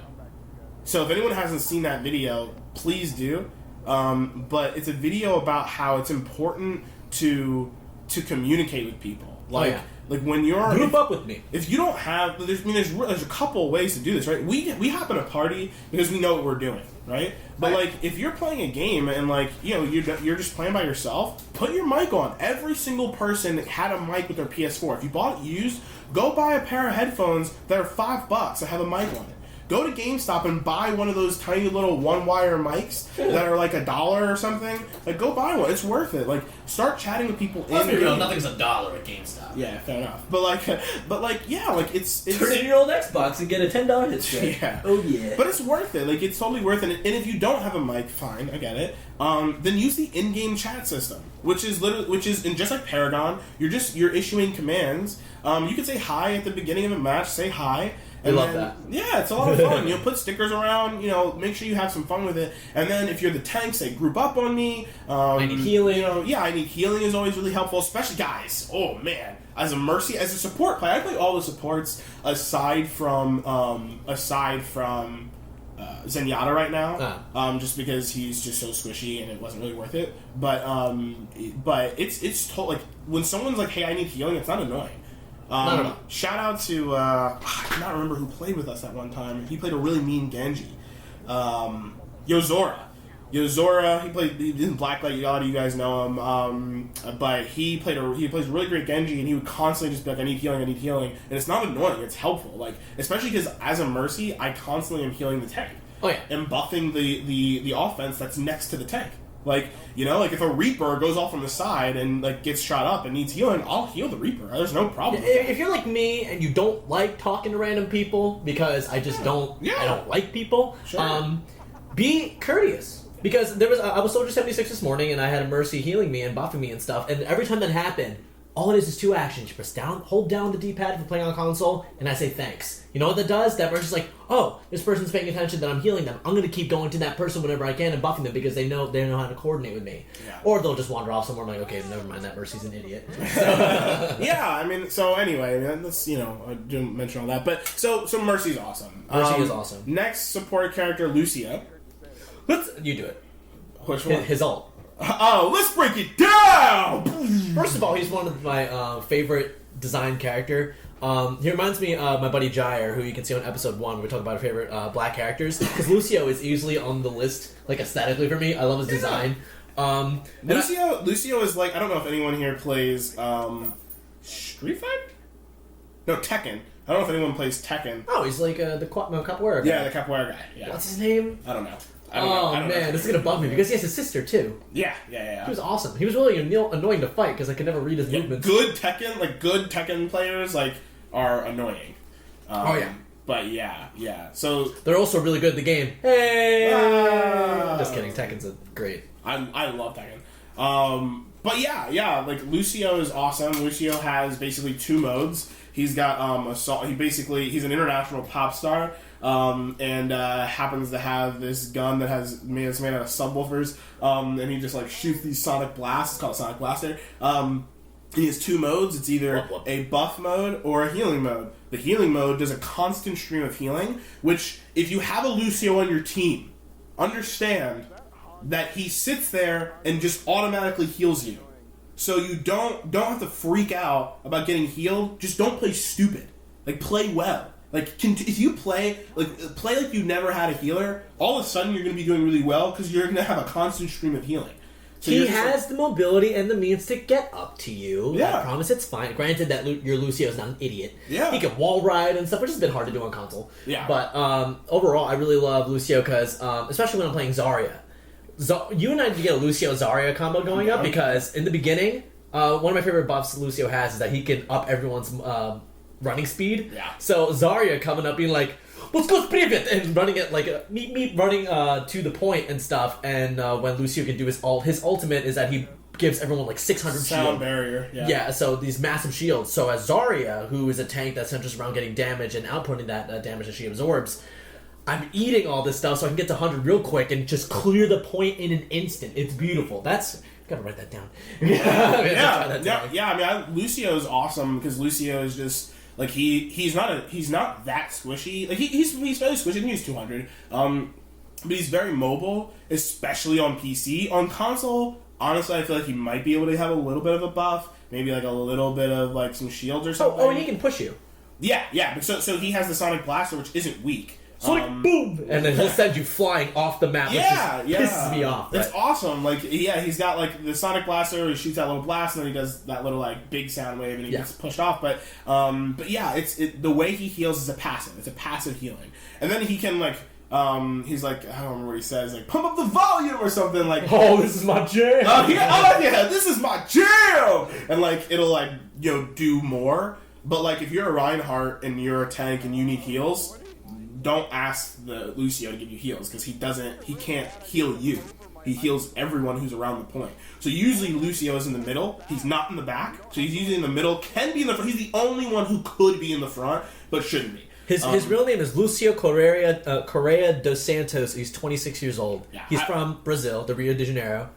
so if anyone hasn't seen that video, please do. But it's a video about how it's important to communicate with people. Like when you're group up with me. If you don't have, there's a couple of ways to do this, right? We hop in a party because we know what we're doing, right? But like if you're playing a game and like, you know, you're just playing by yourself, put your mic on. Every single person had a mic with their PS4. If you bought it used, go buy a pair of headphones that are $5 that have a mic on it. Go to GameStop and buy one of those tiny little one-wire mics that are like $1 or something. Like, go buy one. It's worth it. Like, start chatting with people in the game. Nothing's $1 at GameStop. Yeah, fair enough. But yeah, like it's turn in your old Xbox and get a $10 hit straight. Yeah. Oh yeah. But it's worth it. Like, it's totally worth it. And if you don't have a mic, fine, I get it. Then use the in-game chat system, which is and just like Paragon, you're issuing commands. You can say hi at the beginning of a match. Say hi. I love that. Yeah, it's a lot of fun. You know, put stickers around. You know, make sure you have some fun with it. And then if you're the tank, say group up on me. I need healing. You know, yeah, I need healing is always really helpful, especially guys. Oh man, as a Mercy, as a support player, I play all the supports aside from Zenyatta right now, just because he's just so squishy and it wasn't really worth it. But it's like when someone's like, "Hey, I need healing," it's not annoying. Shout out to I cannot remember who played with us at one time. He played a really mean Genji. Yozora, he did Blacklight. A lot of you guys know him. But he plays a really great Genji, and he would constantly just be like, I need healing. And it's not annoying, it's helpful. Like, especially because as a Mercy, I constantly am healing the tank. Oh yeah. And buffing the offense that's next to the tank. Like, you know, like if a Reaper goes off on the side and like gets shot up and needs healing, I'll heal the Reaper. There's no problem. If you're like me and you don't like talking to random people because I just don't, I don't like people. Sure. Be courteous, because I was Soldier 76 this morning and I had a Mercy healing me and buffing me and stuff. And every time that happened, all it is 2 actions. You hold down the D-pad if you're playing on console, and I say thanks. You know what that does? That person's like, oh, this person's paying attention that I'm healing them. I'm going to keep going to that person whenever I can and buffing them because they know how to coordinate with me. Yeah. Or they'll just wander off somewhere and I'm like, okay, never mind, that Mercy's an idiot. Yeah, I mean, so anyway, let's, you know, I didn't mention all that. But, so Mercy's awesome. Mercy is awesome. Next support character, Lucia. You do it. Which one? His ult. Oh, let's break it down! First of all, he's one of my favorite design character. He reminds me of my buddy Jair, who you can see on episode 1 when we talk about our favorite black characters. Because Lucio is easily on the list, like aesthetically for me. I love his design. Lucio is like, I don't know if anyone here plays Street Fighter? No, Tekken. I don't know if anyone plays Tekken. Oh, he's like the capoeira guy. Yeah, the capoeira guy. Yeah. What's his name? I don't know. Man, this is gonna bug me because he has a sister too. Yeah. He was awesome. He was really annoying to fight because I could never read his movements. Good Tekken players are annoying. But yeah. So they're also really good at the game. Hey, just kidding. Tekken's great. I love Tekken. But yeah, like Lucio is awesome. Lucio has basically 2 modes. He's got assault. He's an international pop star. And happens to have this gun that's made out of subwoofers, and he just like shoots these sonic blasts. It's called Sonic Blaster. He has 2 modes. It's either a buff mode or a healing mode. The healing mode does a constant stream of healing, which if you have a Lucio on your team, understand that he sits there and just automatically heals you. So you don't have to freak out about getting healed. Just don't play stupid. Like, play well. Like, if you play like you never had a healer, all of a sudden you're going to be doing really well because you're going to have a constant stream of healing. So he has the mobility and the means to get up to you. Yeah. I promise it's fine. Granted that your Lucio is not an idiot. Yeah. He can wall ride and stuff, which is a bit hard to do on console. Yeah. But overall, I really love Lucio because, especially when I'm playing Zarya. You and I need to get a Lucio Zarya combo going up because in the beginning, one of my favorite buffs Lucio has is that he can up everyone's running speed. Yeah. So Zarya coming up being like, let's go Privet! And running it like, meet running to the point and stuff. And when Lucio can do his ultimate is that he gives everyone like 600 sound shield. barrier. Yeah, so these massive shields. So as Zarya, who is a tank that centers around getting damage and outputting that damage that she absorbs, I'm eating all this stuff so I can get to 100 real quick and just clear the point in an instant. It's beautiful. Gotta write that down. I mean, Lucio is awesome because Lucio is just like he's not that squishy. Like he's fairly squishy. He's 200. But he's very mobile, especially on PC. On console, honestly, I feel like he might be able to have a little bit of a buff, maybe like a little bit of like some shields or something. Oh, and he can push you. Yeah. So he has the Sonic Blaster, which isn't weak. Sonic boom, and then he'll send you flying off the map. Which pisses me off. It's awesome. Like, he's got like the Sonic Blaster. He shoots that little blast, and then he does that little like big sound wave, and he gets pushed off. But yeah, the way he heals is a passive. It's a passive healing, and then he can like. He's like, I don't remember what he says, like, pump up the volume or something, like, oh, this is my jam! This is my jam! And, like, it'll, like, do more. But, like, if you're a Reinhardt and you're a tank and you need heals, don't ask the Lucio to give you heals, because he can't heal you. He heals everyone who's around the point. So usually Lucio is in the middle. He's not in the back. So he's usually in the middle, can be in the front. He's the only one who could be in the front, but shouldn't be. His real name is Lucio Correa dos Santos. He's 26 years old. Yeah, He's from Brazil, the Rio de Janeiro,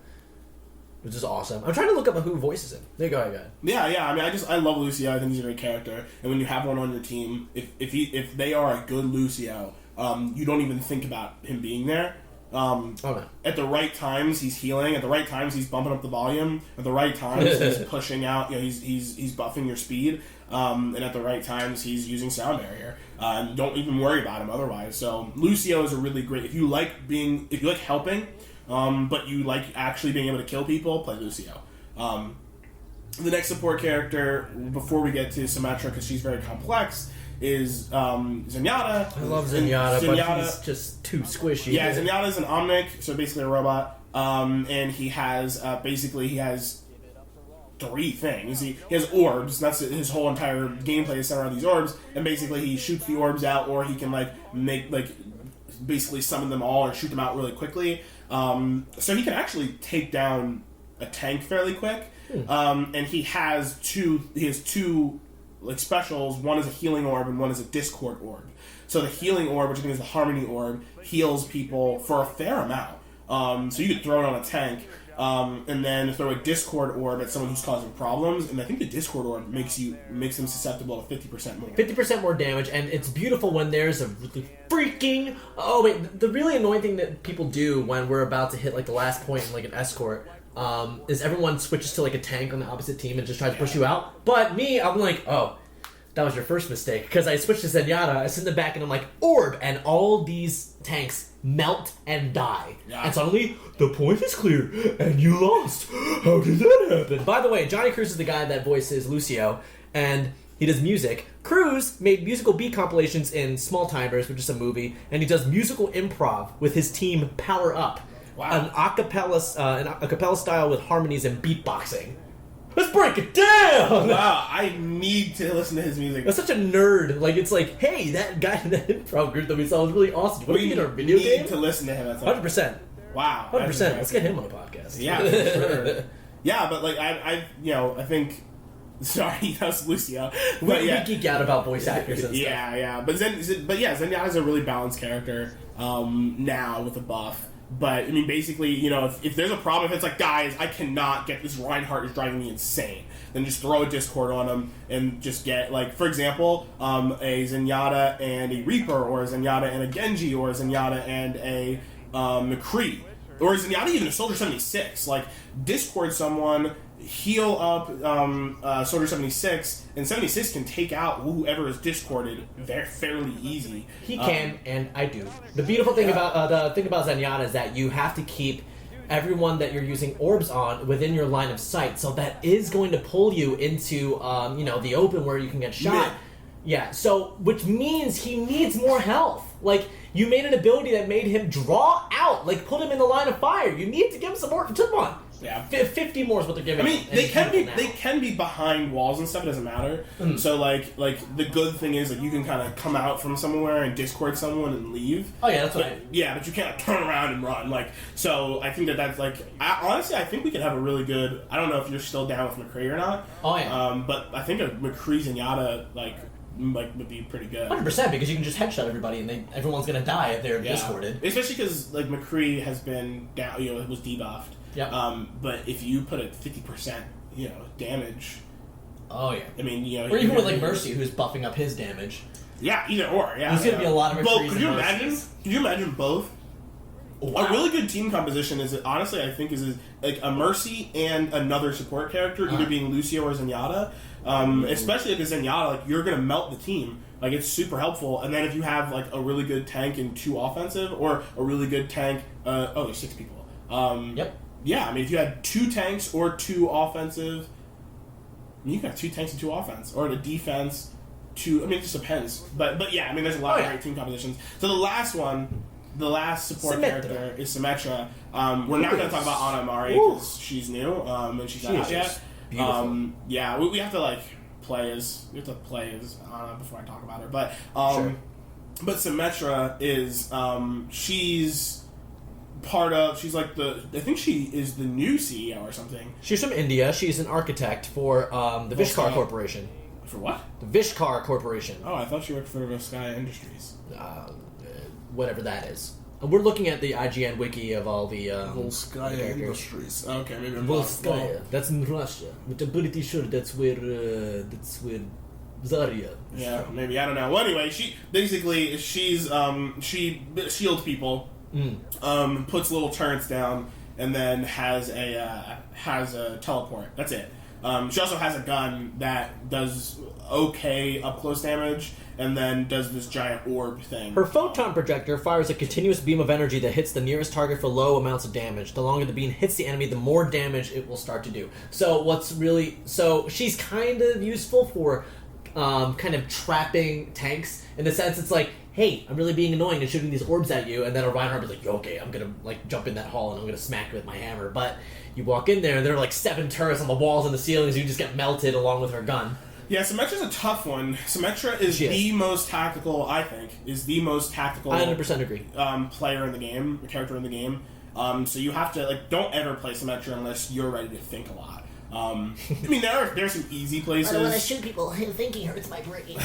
which is awesome. I'm trying to look up who voices him. There you go, Yeah. I mean, I love Lucio. I think he's a great character. And when you have one on your team, if they are a good Lucio, you don't even think about him being there. At the right times, he's healing. At the right times, he's bumping up the volume. At the right times, he's pushing out. He's buffing your speed. And at the right times, he's using sound barrier. And don't even worry about him otherwise. So Lucio is a really great. If you like helping, but you like actually being able to kill people, play Lucio. The next support character, before we get to Symmetra, because she's very complex, is Zenyatta. I love Zenyatta, but he's just too squishy. Yeah, Zenyatta's an Omnic, so basically a robot. And he has three things. He has orbs. That's his whole entire gameplay is centered around these orbs. And basically, he shoots the orbs out, or he can basically summon them all or shoot them out really quickly. So he can actually take down a tank fairly quick. And he has two like specials. One is a healing orb and one is a discord orb. So the healing orb, which I think is the harmony orb, heals people for a fair amount. So you could throw it on a tank, and then throw a discord orb at someone who's causing problems. And I think the discord orb makes them susceptible to 50% more. 50% more damage, and it's beautiful when there's a really freaking. Oh wait, the really annoying thing that people do when we're about to hit like the last point in like an escort. Is everyone switches to like a tank on the opposite team and just tries to push you out. But me, I'm like, oh, that was your first mistake, because I switched to Zenyatta, I sit in the back and I'm like, orb, and all these tanks melt and die. Yeah. And suddenly, the point is clear, and you lost. How did that happen? By the way, Johnny Cruz is the guy that voices Lucio, and he does music. Cruz made musical beat compilations in Small Timers, which is a movie, and he does musical improv with his team Power Up. Wow. An a cappella style with harmonies and beatboxing. Let's break it down! Wow, I need to listen to his music. That's such a nerd. Like, it's like, hey, that guy in that improv group that we saw was really awesome. What, We in our video need game? to listen to him. At some 100%. Wow. 100%. Let's get him on the podcast. Yeah, for sure. Yeah, but like I think. Sorry, that was Lucio. But We yeah, geek out about voice actors and stuff. yeah. But Zenyatta's a really balanced character now with the buff. But I mean, basically, if there's a problem, if it's like, guys, I cannot get this, Reinhardt is driving me insane, then just throw a Discord on him and just get, like, for example, a Zenyatta and a Reaper, or a Zenyatta and a Genji, or a Zenyatta and a McCree, or a Zenyatta even a Soldier 76. Like, Discord someone, heal up Soldier 76, and 76 can take out whoever is discorded fairly easy. He can, and I do. The beautiful thing about Zenyatta is that you have to keep everyone that you're using orbs on within your line of sight, so that is going to pull you into the open where you can get shot. Yeah, so which means he needs more health. Like, you made an ability that made him draw out, like put him in the line of fire. You need to give him some more. Come on. Yeah, 50 more is what they're giving. I mean, him, they can be behind walls and stuff. It doesn't matter. Mm. So like the good thing is, like, you can kind of come out from somewhere and Discord someone and leave. Oh yeah, that's but, right. Yeah, but you can't turn around and run. Like, so I think that's like, honestly, I think we could have a really good. I don't know if you're still down with McCree or not. Oh yeah. But I think a McCree Zenyatta like would be pretty good. 100%, because you can just headshot everybody and everyone's gonna die if they're discorded. Especially because like McCree has been down, was debuffed. Yep. But if you put a 50%, damage. Oh yeah. I mean, or even with like Mercy, who's buffing up his damage. Yeah, either or. Yeah, There's gonna be a lot of both. McCrees Could you and imagine? Mercies. Could you imagine both? Wow. A really good team composition is, honestly, I think is like a Mercy and another support character, either being Lucio or Zenyatta. Especially if it's Zenyatta, like, you're gonna melt the team. Like, it's super helpful. And then if you have like a really good tank and 2 offensive, or a really good tank, there's 6 people. Yep. Yeah, I mean, if you had 2 tanks or 2 offensive, I mean, you got 2 tanks and 2 offense, or the defense, 2. I mean, it just depends. But yeah, I mean, there's a lot of great team compositions. So the last support character is Symmetra. We're not going to talk about Ana Amari because she's new and she's not out yet. Beautiful. Yeah, we have to play as Ana before I talk about her. But Sure. But Symmetra is she's I think she is the new CEO or something. She's from India. She's an architect for the Vishkar Corporation. For what? The Vishkar Corporation. Oh, I thought she worked for Sky Industries. Whatever that is. We're looking at the IGN wiki of all the Volskaya characters. Industries. Okay, maybe I'm Volskaya. That's in Russia. But I'm pretty sure that's where Zarya. Yeah, maybe, I don't know. Well, anyway, she's she shields people, puts little turrets down, and then has a teleport. That's it. She also has a gun that does okay up close damage, and then does this giant orb thing. Her photon projector fires a continuous beam of energy that hits the nearest target for low amounts of damage. The longer the beam hits the enemy, the more damage it will start to do. So she's kind of useful for kind of trapping tanks, in the sense it's like, hey, I'm really being annoying and shooting these orbs at you, and then a Reinhardt is like, okay, I'm gonna jump in that hall and I'm gonna smack you with my hammer. But you walk in there and there are 7 turrets on the walls and the ceilings, and you just get melted along with her gun. Yeah, Symmetra's a tough one. Symmetra is the most tactical, I think, I 100% agree. Player in the game, character in the game. So you have to, don't ever play Symmetra unless you're ready to think a lot. I mean, there's some easy places. I don't want to shoot people. Thinking hurts my brain.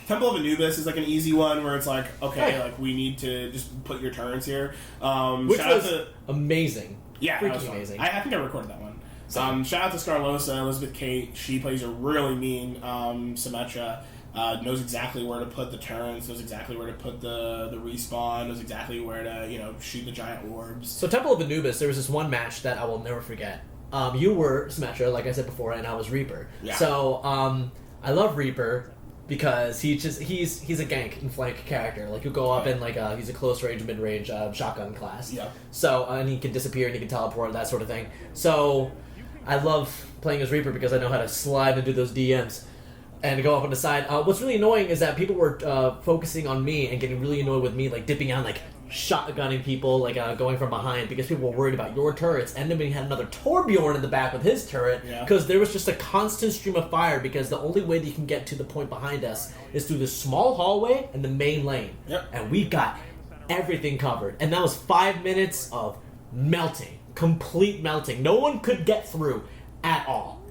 Temple of Anubis is an easy one where it's we need to just put your turrets here. Which was amazing. Yeah, that was amazing. I think I recorded that one. Shout out to Scarlosa, Elizabeth Kate. She plays a really mean Symmetra. Knows exactly where to put the turns, knows exactly where to put the respawn, knows exactly where to shoot the giant orbs. So Temple of Anubis, there was this one match that I will never forget. You were Symmetra, like I said before, and I was Reaper. Yeah. So I love Reaper. because he's a gank and flank character. Like he'll go up in like he's a close range, mid range shotgun class. Yeah. So and he can disappear and he can teleport, that sort of thing. So I love playing as Reaper because I know how to slide into those DMs and go up on the side. What's really annoying is that people were focusing on me and getting really annoyed with me, like dipping out, like shotgunning people, like going from behind, because people were worried about your turrets. And then we had another Torbjorn in the back with his turret, because there was just a constant stream of fire, because the only way that you can get to the point behind us is through the small hallway and the main lane. And we got everything covered. And that was 5 minutes of melting, complete melting. No one could get through at all.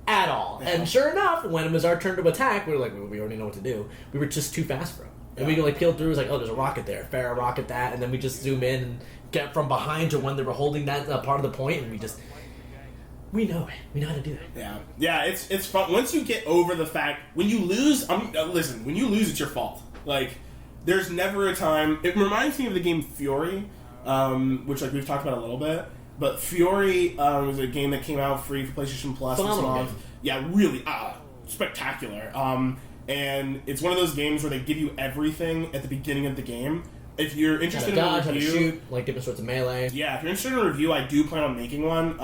At all. And sure enough, when it was our turn to attack, we were like, well, we already know what to do. We were just too fast for him. And we could like peel through. It was like, oh, there's a rocket there. Fair, rocket that. And then we just zoom in and get from behind to when they were holding that part of the point. And we know it. We know how to do it. Yeah, it's fun. Once you get over the fact, when you lose, listen, when you lose, it's your fault. Like, there's never a time. It reminds me of the game Fury, which like we've talked about a little bit. But Fury was a game that came out free for PlayStation Plus this month. Yeah, really spectacular. And it's one of those games where they give you everything at the beginning of the game. If you're interested in a review, how to shoot, like different sorts of melee. Yeah, if you're interested in a review, I do plan on making one.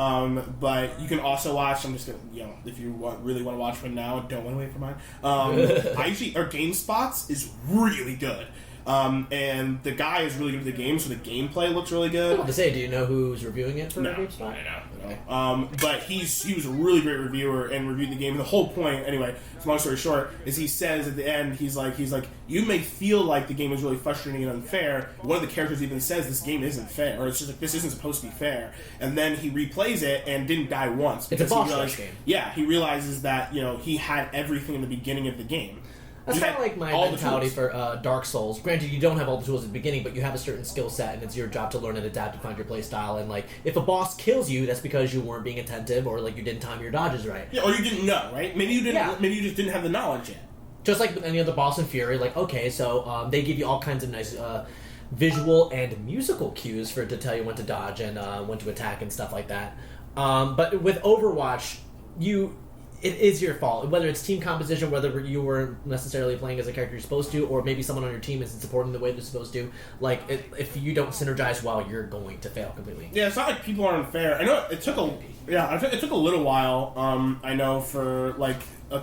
But you can also watch. I'm just gonna, if you really want to watch one now, don't want to wait for mine. Our GameSpots is really good. And the guy is really good at the game, so the gameplay looks really good. I have to say, do you know who's reviewing it for GameSpot? I know. But he was a really great reviewer and reviewed the game. And the whole point, anyway, long story short, is he says at the end, he's like, you may feel like the game is really frustrating and unfair. One of the characters even says this game isn't fair, or it's just like this isn't supposed to be fair. And then he replays it and didn't die once. It's a boss rush game. Yeah, he realizes that he had everything in the beginning of the game. That's kind of like my mentality for Dark Souls. Granted, you don't have all the tools at the beginning, but you have a certain skill set, and it's your job to learn and adapt and find your play style. And like, if a boss kills you, that's because you weren't being attentive, or like you didn't time your dodges right. Yeah, or you didn't know, right? Maybe you didn't. Yeah. Maybe you just didn't have the knowledge yet. Just like with any other boss in Fury, like okay, so they give you all kinds of nice visual and musical cues for it to tell you when to dodge and when to attack and stuff like that. But with Overwatch, it is your fault. Whether it's team composition, whether you weren't necessarily playing as a character you're supposed to, or maybe someone on your team isn't supporting the way they're supposed to. Like, if you don't synergize well, you're going to fail completely. Yeah, it's not like people are unfair. I know it took a little while. I know for like we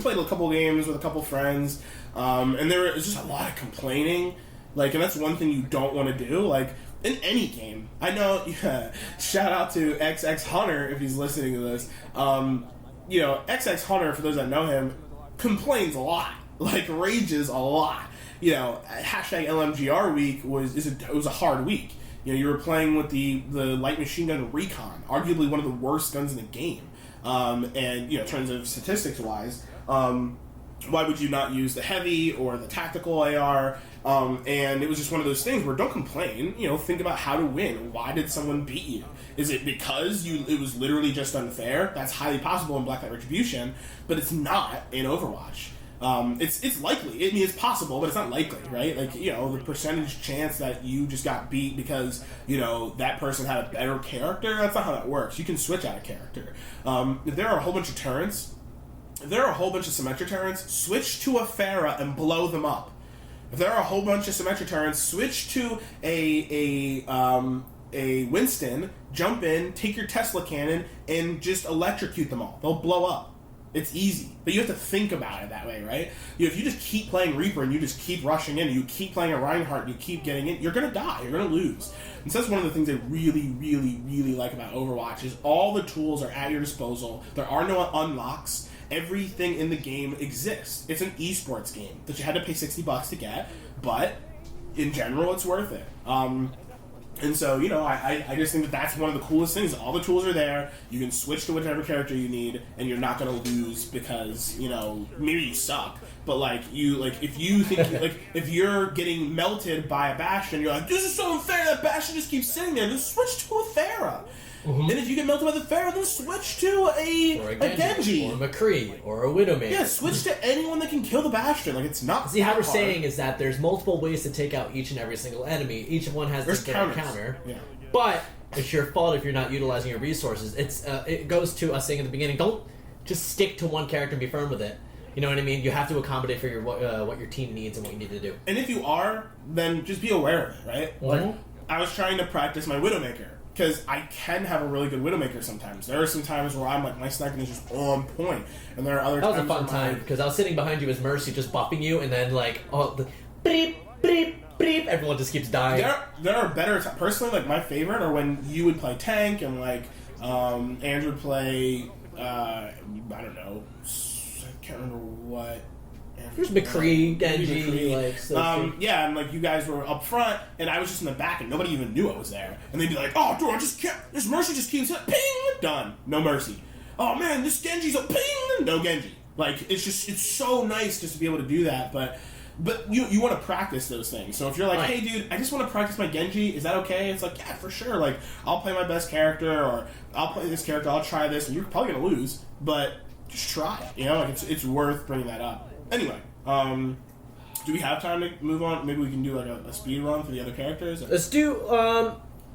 played a couple games with a couple friends, and there was just a lot of complaining. Like, and that's one thing you don't want to do. Like, in any game, I know. Yeah, shout out to XX Hunter if he's listening to this. XX Hunter, for those that know him, complains a lot, like rages a lot. Hashtag LMGR week was a hard week. You were playing with the light machine gun Recon, arguably one of the worst guns in the game. And in terms of statistics wise, why would you not use the heavy or the tactical AR? And it was just one of those things where don't complain. Think about how to win. Why did someone beat you? Is it because it was literally just unfair? That's highly possible in Blacklight Retribution, but it's not in Overwatch. It's likely. I mean, it's possible, but it's not likely, right? Like, the percentage chance that you just got beat because, that person had a better character, that's not how that works. You can switch out a character. If there are a whole bunch of turrets, if there are a whole bunch of symmetric turrets, switch to a Pharah and blow them up. If there are a whole bunch of symmetric turrets, switch to a Winston, jump in, take your Tesla cannon, and just electrocute them all. They'll blow up. It's easy. But you have to think about it that way, right? If you just keep playing Reaper and you just keep rushing in, and you keep playing a Reinhardt and you keep getting in, you're going to die. You're going to lose. And so that's one of the things I really, really, really like about Overwatch is all the tools are at your disposal. There are no unlocks. Everything in the game exists. It's an esports game that you had to pay $60 to get, but in general, it's worth it. And so, I just think that that's one of the coolest things. All the tools are there. You can switch to whichever character you need, and you're not going to lose because, maybe you suck. But, if you think, if you're getting melted by a Bastion, you're like, this is so unfair, that Bastion just keeps sitting there. Just switch to a Pharah. Mm-hmm. And if you get melted by the Pharah, then switch to a Genji. Or a McCree. Or a Widowmaker. Yeah, switch to anyone that can kill the Bastion. Like, it's not See, how we're saying is that there's multiple ways to take out each and every single enemy. Each one has this counter. Yeah. But it's your fault if you're not utilizing your resources. It goes to us saying at the beginning, don't just stick to one character and be firm with it. You know what I mean? You have to accommodate for what your team needs and what you need to do. And if you are, then just be aware of it, right? Mm-hmm. Like, I was trying to practice my Widowmaker, because I can have a really good Widowmaker sometimes. There are some times where I'm like, my sniping is just on point, and there are other times That was a fun time, because I was sitting behind you as Mercy just buffing you, and then like, oh, the beep, beep, beep, everyone just keeps dying. There are better times. Personally, like, my favorite are when you would play tank, and like, Andrew would play, I don't know, I can't remember what. There's McCree, Genji, like yeah, and like you guys were up front, and I was just in the back, and nobody even knew I was there. And they'd be like, "Oh, dude, I just can't. This Mercy just keeps ping, done, no Mercy. Oh man, this Genji's a ping, no Genji. Like it's so nice just to be able to do that, but you want to practice those things. So if you're like, right. hey, dude, I just want to practice my Genji, is that okay? It's like, yeah, for sure. Like I'll play my best character, or I'll play this character. I'll try this, and you're probably gonna lose, but just try it. You know, like it's worth bringing that up. Anyway, do we have time to move on? Maybe we can do like a speed run for the other characters. Let's do.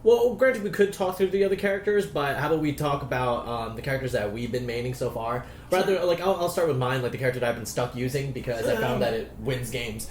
Well, granted, we could talk through the other characters, but how about we talk about the characters that we've been maining so far? Rather, like I'll start with mine, like the character that I've been stuck using because I found that it wins games.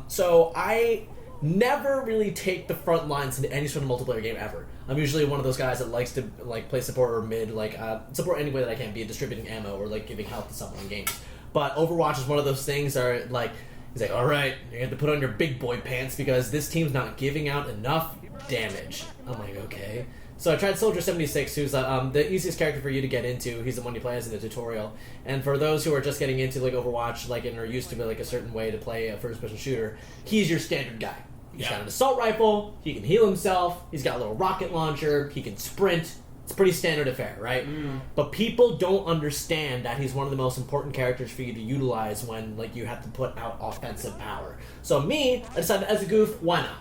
So I never really take the front lines into any sort of multiplayer game ever. I'm usually one of those guys that likes to like play support or mid, like support any way that I can, be it distributing ammo or like giving health to someone in games. But Overwatch is one of those things where, like, he's like, alright, you have to put on your big boy pants because this team's not giving out enough damage. I'm like, okay. So I tried Soldier 76, who's the easiest character for you to get into. He's the one you play as in the tutorial. And for those who are just getting into, like, Overwatch, like, and are used to, like, a certain way to play a first-person shooter, he's your standard guy. He's got an assault rifle, he can heal himself, he's got a little rocket launcher, he can sprint. It's pretty standard affair, right? But people don't understand that he's one of the most important characters for you to utilize when, like, you have to put out offensive power. So me, I decided as a goof, why not?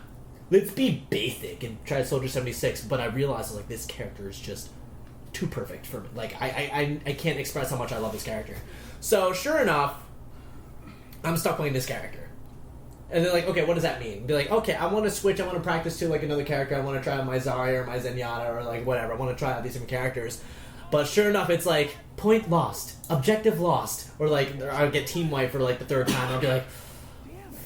Let's be basic and try Soldier 76, but I realized, like, this character is just too perfect for me. Like, I can't express how much I love this character. So, sure enough, I'm stuck playing this character. And they're like, okay, what does that mean? Be like, okay, I want to switch, I want to practice to, like, another character, I want to try out my Zarya or my Zenyatta or, like, whatever, I want to try out these different characters. But sure enough, it's like, point lost, objective lost, or, like, I'll get team wiped for, like, the third time, I'll be like,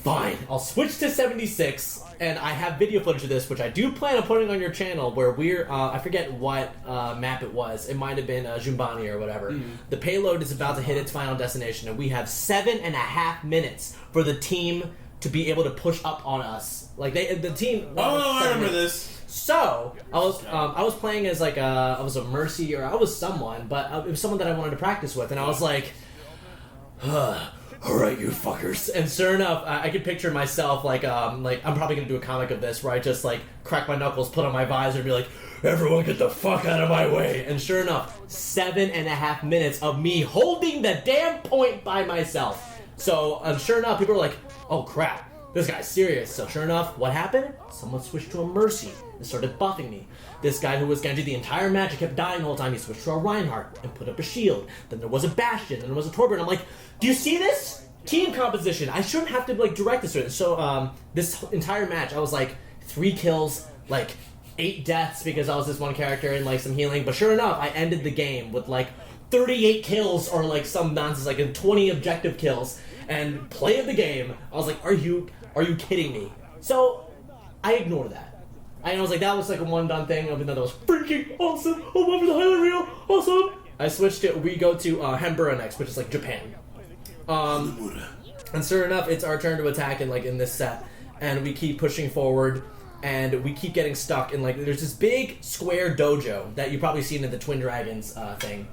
fine, I'll switch to 76, and I have video footage of this, which I do plan on putting on your channel, where we're, I forget what map it was, it might have been Jumbani or whatever. The payload is about to hit its final destination, and we have 7.5 minutes for the team to be able to push up on us. Like, the team... I remember this. So, I was playing as, like, I was a Mercy, or I was someone, but it was someone that I wanted to practice with, and I was like, alright, you fuckers. And sure enough, I could picture myself, like, I'm probably gonna do a comic of this, where I just, like, crack my knuckles, put on my visor, and be like, everyone get the fuck out of my way. And sure enough, 7.5 minutes of me holding the damn point by myself. So, sure enough, people are like, oh crap, this guy's serious. So sure enough, what happened? Someone switched to a Mercy and started buffing me. This guy who was Genji the entire match, kept dying the whole time, he switched to a Reinhardt and put up a shield. Then there was a Bastion, then there was a Torbjorn. I'm like, do you see this? Team composition. I shouldn't have to, like, direct this. So this entire match, I was like 3 kills, like 8 deaths because I was this one character and, like, some healing. But sure enough, I ended the game with, like, 38 kills or, like, some nonsense, like 20 objective kills. And play of the game, I was like, are you kidding me? So, I ignored that. I was like, that was like a one-done thing, even though that was freaking awesome. Oh, my, the highlight reel, awesome. I switched it, we go to Hembura next, which is, like, Japan. And sure enough, it's our turn to attack in this set. And we keep pushing forward, and we keep getting stuck in, like, there's this big square dojo that you've probably seen in the Twin Dragons thing.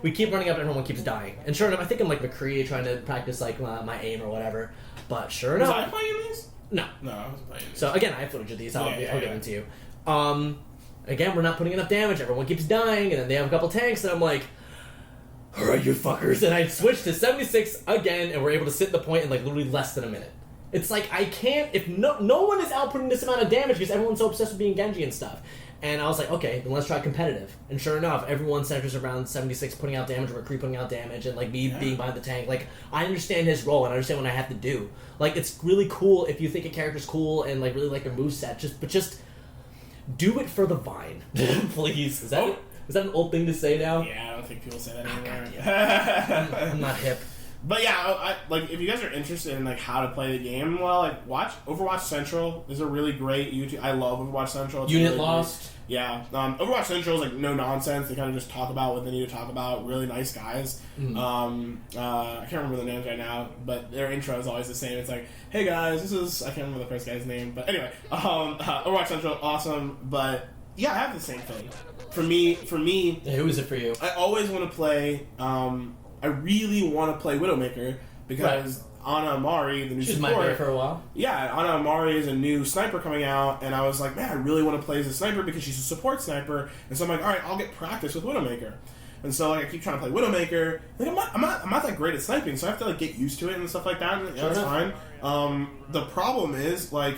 We keep running up and everyone keeps dying. And sure enough, I think I'm like McCree trying to practice like my aim or whatever. But sure enough... Was I playing these? No. No, I wasn't playing these. So again, I have footage of these. I'll give them to you. Again, we're not putting enough damage. Everyone keeps dying. And then they have a couple tanks. And I'm like, alright, you fuckers. And I switched to 76 again. And we're able to sit the point in like literally less than a minute. It's like, I can't... If no one is outputting this amount of damage because everyone's so obsessed with being Genji and stuff. And I was like, okay, then let's try competitive. And sure enough, everyone centers around 76 putting out damage, or McCree putting out damage, and like me being behind the tank. Like, I understand his role, and I understand what I have to do. Like, it's really cool if you think a character's cool and like really like their moveset, just do it for the Vine. Please. Is that it? Is that an old thing to say now? Yeah, I don't think people say that anymore. I'm not hip. But yeah, like if you guys are interested in like how to play the game, well, like watch Overwatch Central is a really great YouTube. I love Overwatch Central. It's Unit really Lost. Great. Yeah, Overwatch Central is like no nonsense. They kind of just talk about what they need to talk about. Really nice guys. I can't remember the names right now, but their intro is always the same. It's like, hey guys, this is, I can't remember the first guy's name, but anyway, Overwatch Central, awesome. But yeah, I have the same thing. For me, Yeah, who is it for you? I always want to play. I really want to play Widowmaker because Ana Amari, the new She's support, my favorite for a while. yeah, Ana Amari is a new sniper coming out, and I was like, man, I really want to play as a sniper because she's a support sniper, and so I'm like, all right, I'll get practice with Widowmaker. And so like, I keep trying to play Widowmaker. Like, I'm not that great at sniping, so I have to like get used to it and stuff like that. And that's fine. The problem is like,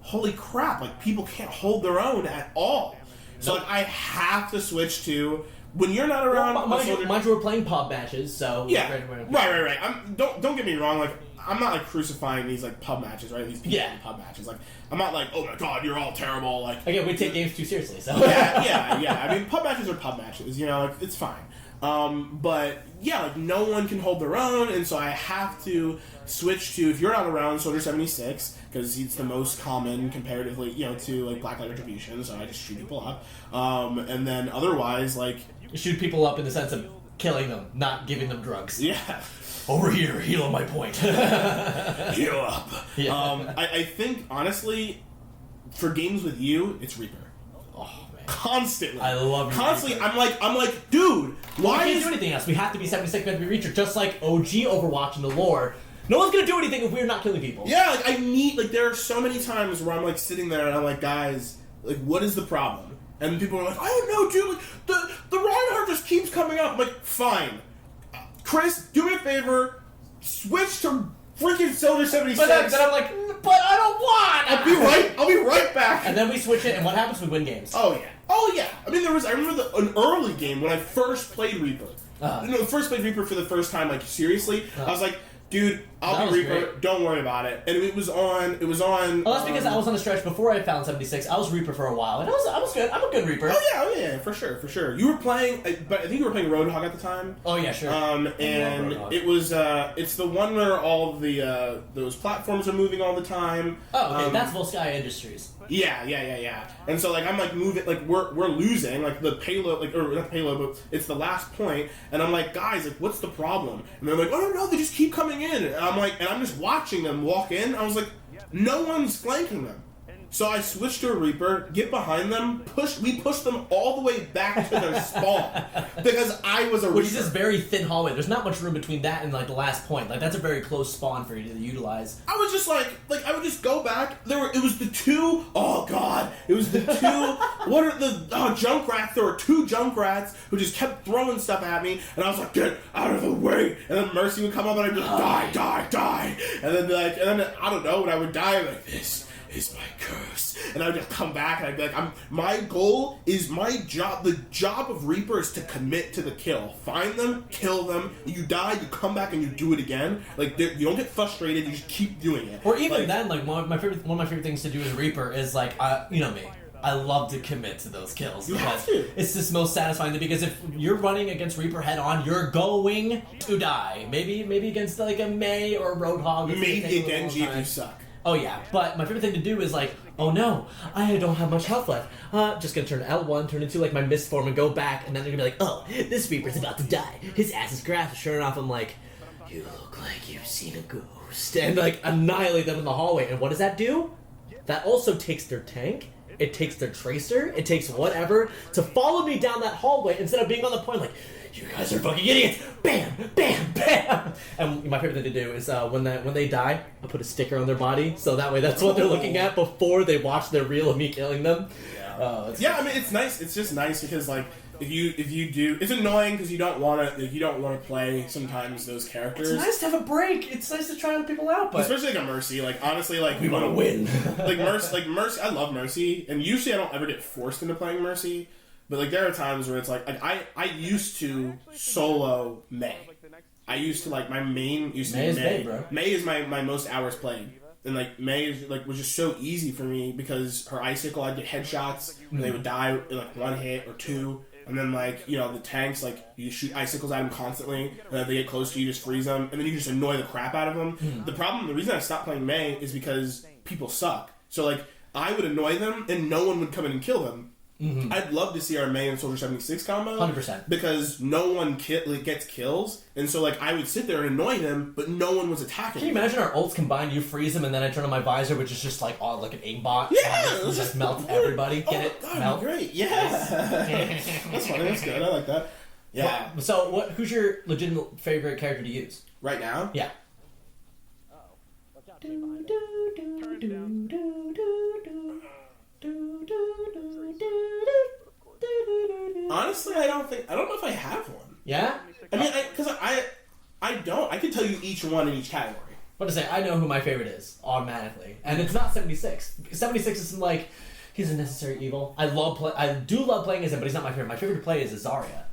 holy crap! Like people can't hold their own at all. So like, I have to switch to. When you're not around, well, mind you, we're playing pub matches, so yeah, right. Don't get me wrong. Like, I'm not like crucifying these like pub matches, right? These people in pub matches. Like, I'm not like, oh my god, you're all terrible. Like, again, we take games too seriously. So yeah. I mean, pub matches are pub matches. You know, like it's fine. But yeah, like no one can hold their own, and so I have to switch to, if you're not around, Soldier 76, because it's the most common comparatively, you know, to like Blacklight Retribution. So I just shoot people up, and then otherwise like. Shoot people up in the sense of killing them, not giving them drugs. Yeah. Over here, heal on my point. Heal up. Yeah. I think, honestly, for games with you, it's Reaper. Oh, man. Constantly. I love you. Constantly. I'm like, dude, why we can't do anything else. We have to be 76 men to be Reacher, just like OG Overwatch in the lore. No one's gonna do anything if we're not killing people. Yeah, like, there are so many times where I'm, like, sitting there and I'm like, guys, like, what is the problem? And people are like, I don't know, dude. Like, the Reinhardt just keeps coming up. I'm like, fine. Chris, do me a favor. Switch to freaking Soldier 76. But then I'm like, but I don't want. I'll be right back. And then we switch it, and what happens? We win games. Oh yeah. I mean, I remember an early game when I first played Reaper. First played Reaper for the first time, like seriously. I was like, dude, I'll be Reaper. Great. Don't worry about it. And it was on. Oh, that's because I was on the stretch before I found 76. I was Reaper for a while, and I was good. I'm a good Reaper. Oh yeah, for sure. You were playing, but I think you were playing Roadhog at the time. Oh yeah, sure. And it was it's the one where all the those platforms are moving all the time. Oh, okay, that's Volskaya Industries. Yeah. And so like I'm like moving, like we're losing, like the payload, like, or not the payload, but it's the last point, and I'm like, guys, like what's the problem? And they're like, oh no, they just keep coming in. And I'm like, and I'm just watching them walk in. I was like, no one's flanking them. So I switched to a Reaper, get behind them, we pushed them all the way back to their spawn because I was a Reaper. Which is this very thin hallway. There's not much room between that and like the last point. Like that's a very close spawn for you to utilize. I was just like I would just go back. It was the two. Oh god, it was the two. What are the Junkrats? There were two Junkrats who just kept throwing stuff at me, and I was like, get out of the way. And then Mercy would come up, and I'd just die. And then I don't know when I would die, I'm like, this is my curse, and I would just come back and I'd be like, my goal is my job. The job of Reaper is to commit to the kill. Find them, kill them. You die, you come back and you do it again. Like you don't get frustrated. You just keep doing it. Or even then, like one of my favorite things to do as a Reaper is like, you know me. I love to commit to those kills. You have to. It's just most satisfying because if you're running against Reaper head on, you're going to die. Maybe against like a Mei or a Roadhog. Maybe a Genji if you suck. Oh yeah, but my favorite thing to do is like, oh no, I don't have much health left. Just gonna turn L1, turn into like my mist form and go back, and then they're gonna be like, oh, this Reaper's about to die. His ass is grass. Sure enough, I'm like, you look like you've seen a ghost, and like annihilate them in the hallway. And what does that do? That also takes their tank. It takes their tracer. It takes whatever to follow me down that hallway instead of being on the point like, you guys are fucking idiots! Bam! Bam! Bam! And my favorite thing to do is when they die, I put a sticker on their body, so that way that's what they're looking at before they watch their reel of me killing them. Yeah, I mean it's nice. It's just nice because like if you do, it's annoying because you don't want to play sometimes those characters. It's nice to have a break. It's nice to try people out, but especially like a Mercy. Like honestly, like we want to win. like Mercy. I love Mercy, and usually I don't ever get forced into playing Mercy. But like there are times where it's like I used to solo Mei. I used to like my main used to be Mei. Bro. Mei is my most hours played. And like Mei is, like was just so easy for me because her icicle I'd get headshots and they would die in like one hit or two. And then, like, you know, the tanks, like, you shoot icicles at them constantly, and then if they get close to you, you just freeze them, and then you just annoy the crap out of them. The reason I stopped playing Mei is because people suck. So, like, I would annoy them, and no one would come in and kill them. I'd love to see our Mei and Soldier 76 combo. 100%. Because no one gets kills, and so, like, I would sit there and annoy them, but no one was attacking. Can you imagine our ults combined? You freeze them, and then I turn on my visor, which is just like like an aimbot. Yeah! And just melt everybody. Get it? God, Melt. great. Yeah. That's funny. That's good. I like that. Yeah. So, who's your legitimate favorite character to use? Right now? Yeah. Honestly, I don't know if I have one. Yeah? I mean, because I don't. I can tell you each one in each category. What to say? I know who my favorite is automatically, and it's not 76. 76 isn't like he's a necessary evil. I do love playing as him, but he's not my favorite. My favorite to play is Zarya.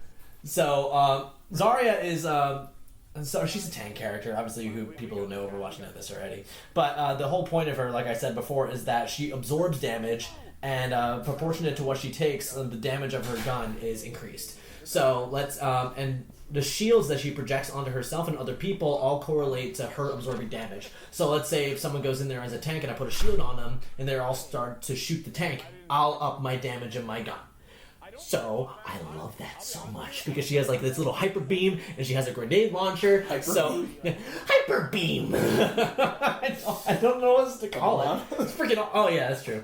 So Zarya is so she's a tank character. Obviously, who people who know Overwatch know this already. But the whole point of her, like I said before, is that she absorbs damage, and proportionate to what she takes, the damage of her gun is increased. So let's and the shields that she projects onto herself and other people all correlate to her absorbing damage. So let's say if someone goes in there as a tank and I put a shield on them and they all start to shoot the tank, I'll up my damage in my gun. So I love that so much because she has like this little hyper beam and she has a grenade launcher. Hyper beam. I don't know what else to call it. It's freaking. Oh yeah, that's true.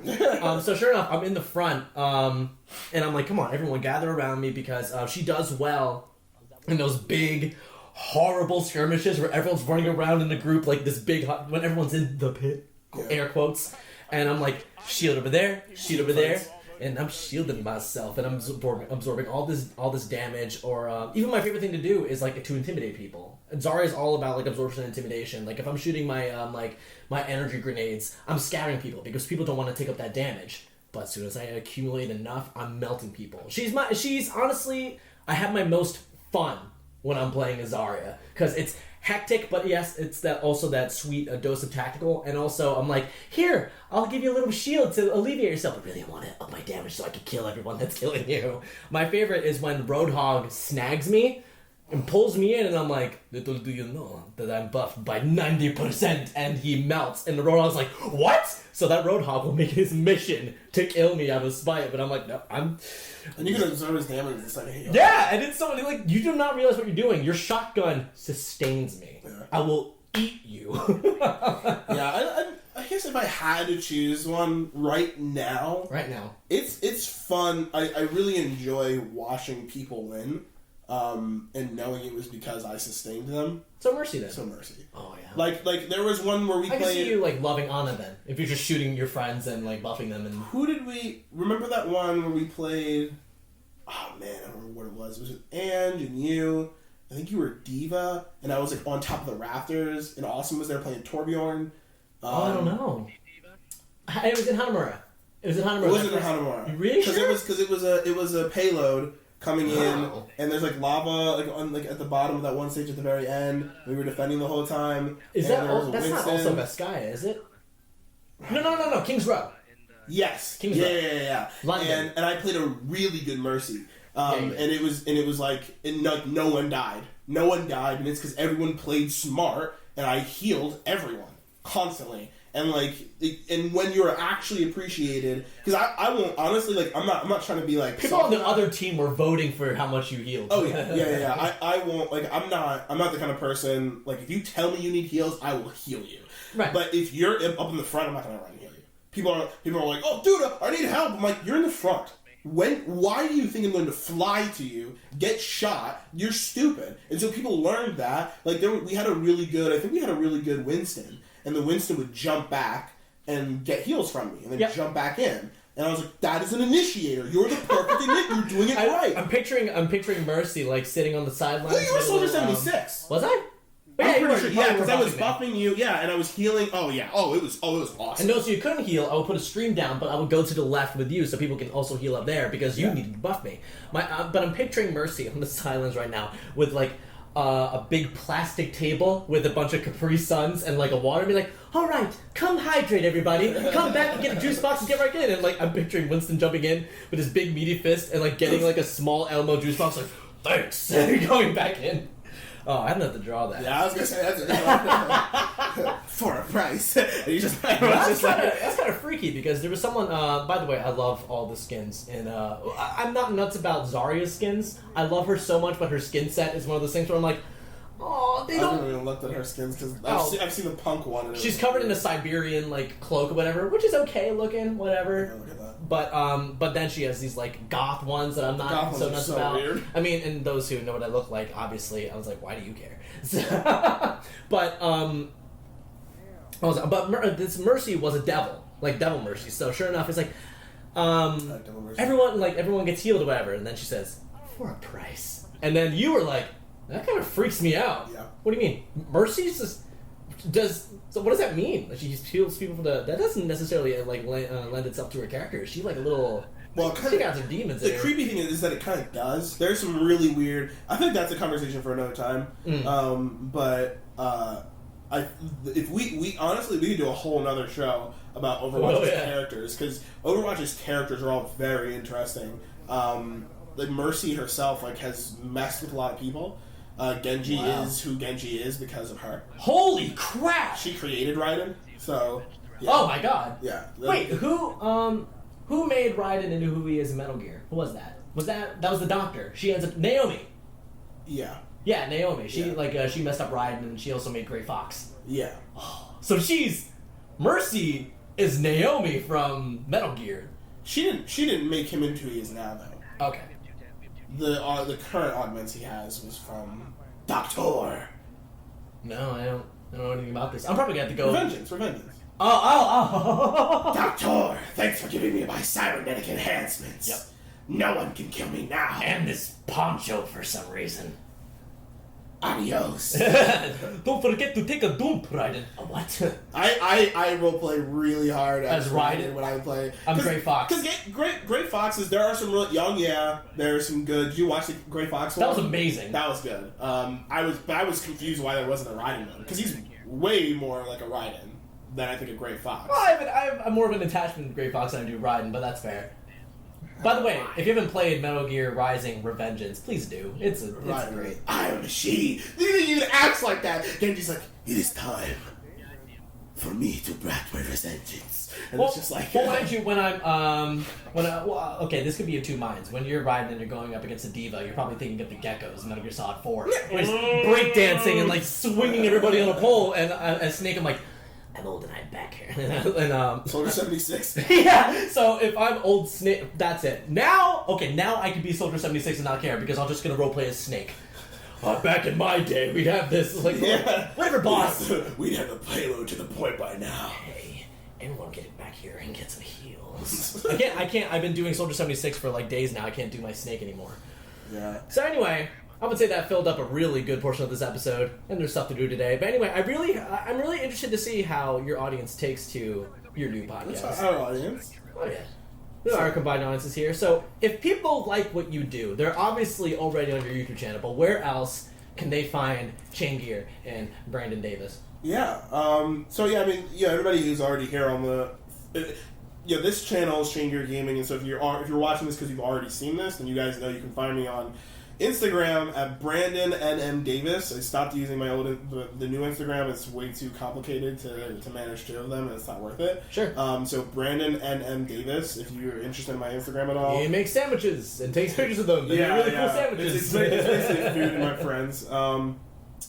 So sure enough, I'm in the front, and I'm like, come on, everyone, gather around me because she does well in those big, horrible skirmishes where everyone's running around in a group like this big. When everyone's in the pit, air quotes, and I'm like, shield over there, shield over there. And I'm shielding myself, and I'm absorbing all this damage. Or even my favorite thing to do is like to intimidate people. Zarya is all about like absorption and intimidation. Like if I'm shooting my my energy grenades, I'm scattering people because people don't want to take up that damage. But as soon as I accumulate enough, I'm melting people. She's honestly, I have my most fun when I'm playing as Zarya because it's hectic, but yes, it's that sweet dose of tactical, and also I'm like, here, I'll give you a little shield to alleviate yourself, but really I want to up my damage so I can kill everyone that's killing you. My favorite is when Roadhog snags me and pulls me in, and I'm like, little do you know that I'm buffed by 90%, and he melts, and the Roadhog's like, what? So that Roadhog will make his mission to kill me out of spite, but I'm like, no, I'm... And you can absorb his damage. It's like, hey, yeah, and it's so like you do not realize what you're doing. Your shotgun sustains me. Yeah. I will eat you. Yeah, I guess if I had to choose one right now, it's fun. I really enjoy watching people win, and knowing it was because I sustained them. So Mercy then. Oh yeah. Like there was one where we I played. can see you like loving Ana then. If you're just shooting your friends and like buffing them and. Who did we remember that one where we played? Oh man, I don't remember what it was. It was with Ange and you. I think you were Diva, and I was like on top of the rafters, and Austin was there playing Torbjorn. I don't know. It was in Hanamura. It wasn't in Hanamura. You really sure? Because it was a payload coming in, and there's like lava like at the bottom of that one stage at the very end. We were defending the whole time. Is that that's not also Veskaya, is it? No. King's Row. Yes. King's Row. Yeah. London. And I played a really good Mercy. And it was like no one died. No one died, and it's because everyone played smart, and I healed everyone constantly. And and when you're actually appreciated, because I won't honestly I'm not trying to be like people on the other team were voting for how much you healed. Oh yeah. I won't I'm not the kind of person if you tell me you need heals, I will heal you. Right. But if you're up in the front, I'm not gonna run and heal you. People are like, oh dude, I need help. I'm like, you're in the front. Why do you think I'm going to fly to you, get shot? You're stupid. And so people learned that. We had a really good Winston, and the Winston would jump back and get heals from me, and then jump back in. And I was like, that is an initiator. You're the perfect initiator. You're doing it right. I'm picturing Mercy sitting on the sidelines. Well, you were Soldier 76. Was I? I'm pretty sure, because I was buffing you, and I was healing. Oh yeah, it was awesome. And no, so you couldn't heal. I would put a stream down, but I would go to the left with you, so people can also heal up there because you needed to buff me. But I'm picturing Mercy on the sidelines right now with a big plastic table with a bunch of Capri Suns and like a water, and be like, "All right, come hydrate, everybody. Come back and get a juice box and get right in." And like I'm picturing Winston jumping in with his big meaty fist and like getting like a small Elmo juice box, like thanks, and going back in. Oh, I didn't have to draw that. Yeah, I was gonna say that's a good one. For a price. And you just That's kind of freaky because there was someone. By the way, I love all the skins, and I'm not nuts about Zarya's skins. I love her so much, but her skin set is one of those things where I'm like, oh, they I don't. haven't even looked at her skins because I've seen the punk one. And She's covered in a Siberian like cloak or whatever, which is okay looking, whatever. Look at that. But then she has these like goth ones that I'm not so nuts about. Weird. I mean, and those who know what I look like, obviously, I was like, why do you care? But this Mercy was a devil, like Devil Mercy. So sure enough, it's like everyone gets healed or whatever, and then she says, for a price, and then you were like, that kind of freaks me out. Yeah. What do you mean? Mercy's just so what does that mean? Like she heals people from that doesn't necessarily like lend itself to her character. Is she like a little? Well, she got some demons in the her. creepy thing is that it kind of does. There's some really weird. I think that's a conversation for another time. If we honestly we could do a whole another show about Overwatch's characters because Overwatch's characters are all very interesting. Like Mercy herself like has messed with a lot of people. Genji is who Genji is because of her. Holy crap! She created Raiden, so. Yeah. Oh my god! Yeah. Wait, who made Raiden into who he is in Metal Gear? Who was that? That was the Doctor? She ends up Naomi. Yeah. Yeah, Naomi. She she messed up Raiden, and she also made Grey Fox. Yeah. So Mercy is Naomi from Metal Gear. She didn't make him into who he is now though. Okay. The current augments he has was from Doctor. No, I don't know anything about this. I'm probably gonna have to go. Revengeance. Oh. Doctor, thanks for giving me my cybernetic enhancements. Yep. No one can kill me now. And this poncho for some reason. Adios. Don't forget to take a dump, Raiden. A what? I roleplay really hard as Raiden when I play. I'm Grey Fox. Because Grey Foxes, there are some real young. Yeah, there are some good. Did you watch the Grey Fox one? That was amazing. That was good. I was confused why there wasn't a Raiden one because he's way more like a Raiden than I think a Grey Fox. Well, I'm more of an attachment to Grey Fox than I do Raiden, but that's fair. By the way, if you haven't played Metal Gear Rising: Revengeance, please do. It's great. I am a she. He even acts like that. Genji's like, it is time for me to brat my vengeance. And it's just like... Well, mind you, okay, this could be in two minds. When you're riding and you're going up against a diva, you're probably thinking of the Geckos in Metal Gear Solid 4. Where he's breakdancing and like swinging everybody on a pole, and Snake, I'm like, I'm old and I'm back here. and Soldier 76. Yeah, so if I'm old Snake, that's it. Now I can be Soldier 76 and not care because I'm just gonna roleplay as Snake. Back in my day, we'd have this, like, whatever, boss. We'd have a payload to the point by now. Hey, everyone get back here and get some heals. I can't, I've been doing Soldier 76 for, like, days now. I can't do my Snake anymore. Yeah. So anyway, I would say that filled up a really good portion of this episode, and there's stuff to do today. But anyway, I'm really interested to see how your audience takes to your new podcast. That's our audience. Oh yeah, there are combined audiences here. So if people like what you do, they're obviously already on your YouTube channel. But where else can they find Chaingear and Brandon Davis? Yeah. So yeah, I mean, yeah, everybody who's already here on the. This channel is Chaingear Gaming, and so if you're watching this because you've already seen this, then you guys know you can find me on Instagram at Brandon NM Davis. I stopped using my old the new Instagram. It's way too complicated to manage two of them, and it's not worth it. Sure. So Brandon NM Davis. If you're interested in my Instagram at all, He makes sandwiches and takes pictures of them. They're really cool sandwiches. It's basically food and my friends.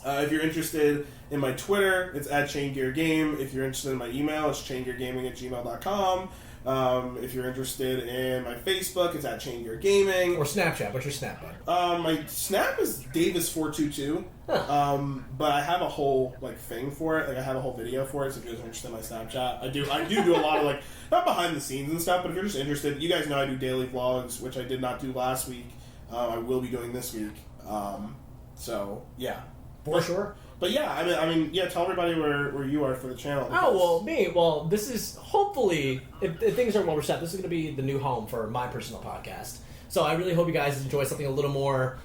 If you're interested in my Twitter, it's at Chaingear Game. If you're interested in my email, it's chaingeargaming@gmail.com. If you're interested in my Facebook, it's at Chaingear Gaming. Or Snapchat. What's your Snapchat? My Snap is Davis422. Huh. But I have a whole thing for it. Like I have a whole video for it. So if you're interested in my Snapchat, I do a lot of not behind the scenes and stuff. But if you're just interested, you guys know I do daily vlogs, which I did not do last week. I will be doing this week. So yeah, For sure. But yeah, I mean, tell everybody where you are for the channel. Well, this is hopefully, if things are well received, this is going to be the new home for my personal podcast. So I really hope you guys enjoy something a little more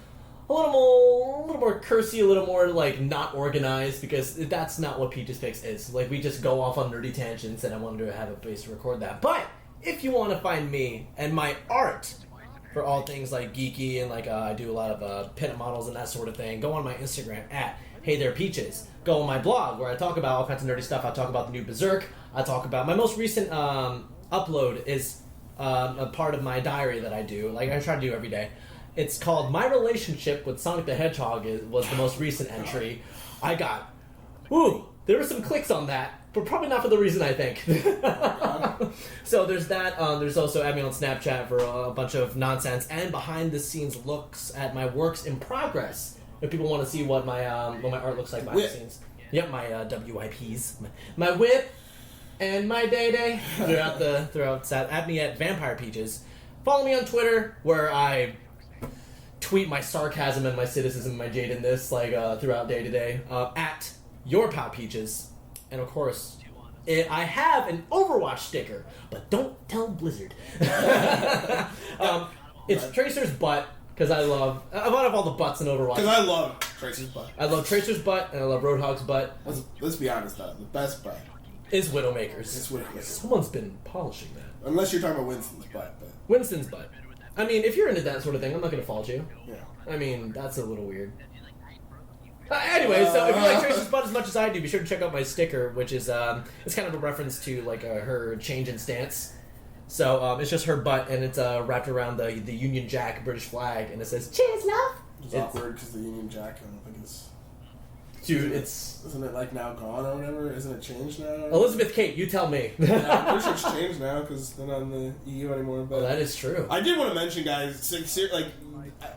a little more cursy, a little more like not organized, because that's not what Peaches Picks is. Like, we just go off on nerdy tangents, and I wanted to have a place to record that. But if you want to find me and my art for all things like geeky and like I do a lot of pinup models and that sort of thing, go on my Instagram at Hey There Peaches. Go on my blog where I talk about all kinds of nerdy stuff. I talk about the new Berserk. I talk about my most recent upload is a part of my diary that I do. Like, I try to do every day. It's called My Relationship with Sonic the Hedgehog was the most recent entry. I got, there were some clicks on that, but probably not for the reason I think. So there's that. There's also add me on Snapchat for a bunch of nonsense and behind-the-scenes looks at my works in progress. If people want to see what my art looks like behind the scenes. Yep, my WIPs, my whip, and my day throughout. Add me at Vampire Peaches. Follow me on Twitter where I tweet my sarcasm and my cynicism and my jadedness throughout day to day at Your Pal Peaches, and of course I have an Overwatch sticker, but don't tell Blizzard. It's Tracer's butt, because I love all the butts in Overwatch. Because I love Tracer's butt. I love Tracer's butt, and I love Roadhog's butt. Let's be honest though, the best butt is Widowmaker's. It's Widowmaker's. Someone's been polishing that. Unless you're talking about Winston's butt, but Winston's butt. I mean, if you're into that sort of thing, I'm not going to fault you. yeah. I mean, that's a little weird. Anyway, so if you like Tracer's butt as much as I do, be sure to check out my sticker, which is it's kind of a reference to like her change in stance. So it's just her butt, and it's wrapped around the Union Jack British flag, and it says "Cheers, love." It's awkward because the Union Jack, I don't think it's. Dude, Isn't it like now gone or whatever? Isn't it changed now? Elizabeth Kate, you tell me. Yeah, I'm pretty sure it's changed now because they're not in the EU anymore. But that is true. I did want to mention, guys,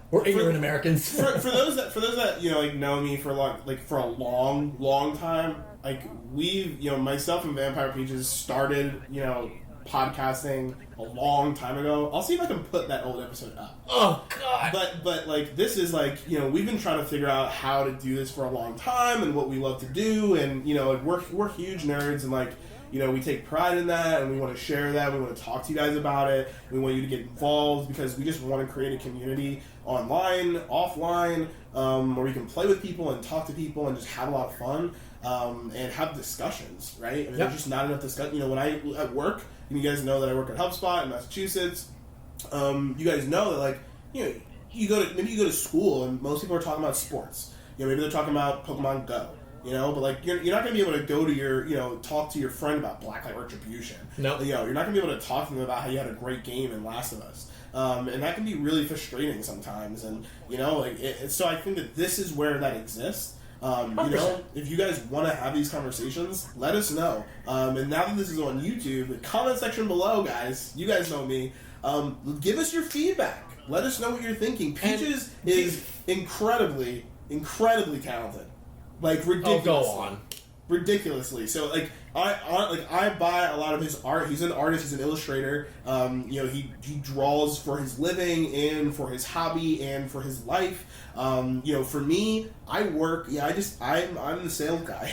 We're ignorant Americans. for those that know me for a long time, like we've myself and Vampire Peaches started podcasting a long time ago. I'll see if I can put that old episode up. Oh God! But this is we've been trying to figure out how to do this for a long time and what we love to do, and we're huge nerds, and we take pride in that, and we want to share that. We want to talk to you guys about it. We want you to get involved because we just want to create a community online, offline, where we can play with people and talk to people and just have a lot of fun and have discussions, right? I mean, There's just not enough discussion. When I at work, and you guys know that I work at HubSpot in Massachusetts. You guys know that you go to school and most people are talking about sports. Maybe they're talking about Pokemon Go. But you're not going to be able to go to your, talk to your friend about Blacklight Retribution. No. You're not going to be able to talk to them about how you had a great game in Last of Us. And that can be really frustrating sometimes. And, so I think that this is where that exists. If you guys want to have these conversations, let us know. And now that this is on YouTube, the comment section below, guys, you guys know me, give us your feedback. Let us know what you're thinking. Peaches is incredibly talented. Ridiculously. Oh, go on. Ridiculously. So, I buy a lot of his art. He's an artist. He's an illustrator. He draws for his living and for his hobby and for his life. For me, I work. I'm the sales guy.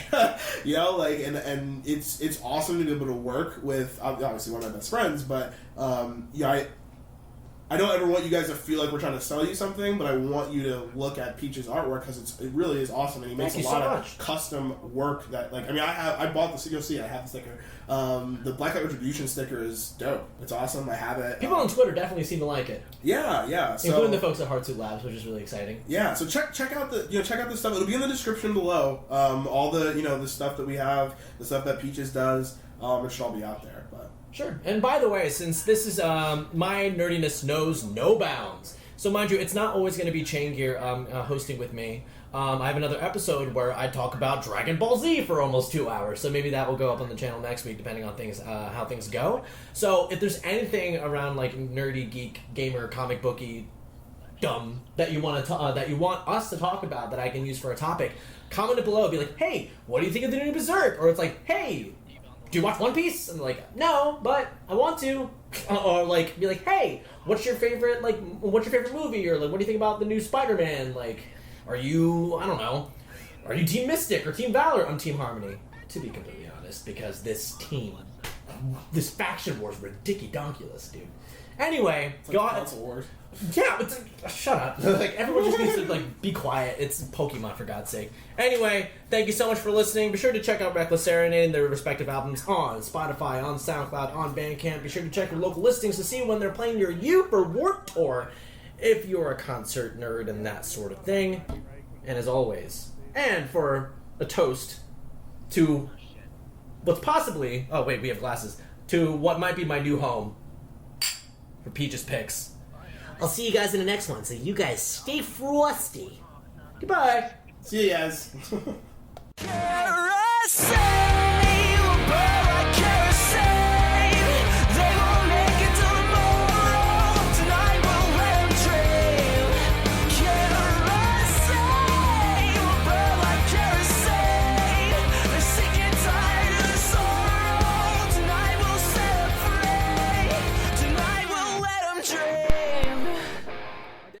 And it's awesome to be able to work with obviously one of my best friends. But I don't ever want you guys to feel like we're trying to sell you something, but I want you to look at Peach's artwork because it really is awesome, and he makes a lot of custom work that I bought the sticker. You'll see I have the sticker. The Blacklight Retribution sticker is dope. It's awesome. I have it. People on Twitter definitely seem to like it. Yeah. So, including the folks at Heartsuit Labs, which is really exciting. Yeah. So check out the stuff. It'll be in the description below. All the the stuff that we have, the stuff that Peaches does. It should all be out there. But sure. And by the way, since this is my nerdiness knows no bounds, so mind you, it's not always going to be Chaingear hosting with me. I have another episode where I talk about Dragon Ball Z for almost 2 hours, so maybe that will go up on the channel next week, depending on things how things go. So if there's anything around nerdy, geek, gamer, comic booky, dumb that you want us to talk about that I can use for a topic, comment it below. Be like, hey, what do you think of the new Berserk? Or it's like, hey, do you watch One Piece? And like, no, but I want to. Or be like, hey, what's your favorite movie? Or what do you think about the new Spider-Man? Are you Team Mystic or Team Valor? I'm Team Harmony, to be completely honest, because this faction war is ridiculous, dude. Anyway, It's like console wars. yeah, shut up. Like, everyone just needs to, like, be quiet. It's Pokemon, for God's sake. Anyway, thank you so much for listening. Be sure to check out Reckless Serenade and their respective albums on Spotify, on SoundCloud, on Bandcamp. Be sure to check your local listings to see when they're playing your Youth or Warped Tour, if you're a concert nerd and that sort of thing. And as always, and for a toast to what's possibly... Oh, wait, we have glasses. To what might be my new home. For Peach's Picks. I'll see you guys in the next one, so you guys stay frosty. Goodbye. See you guys. Carousel!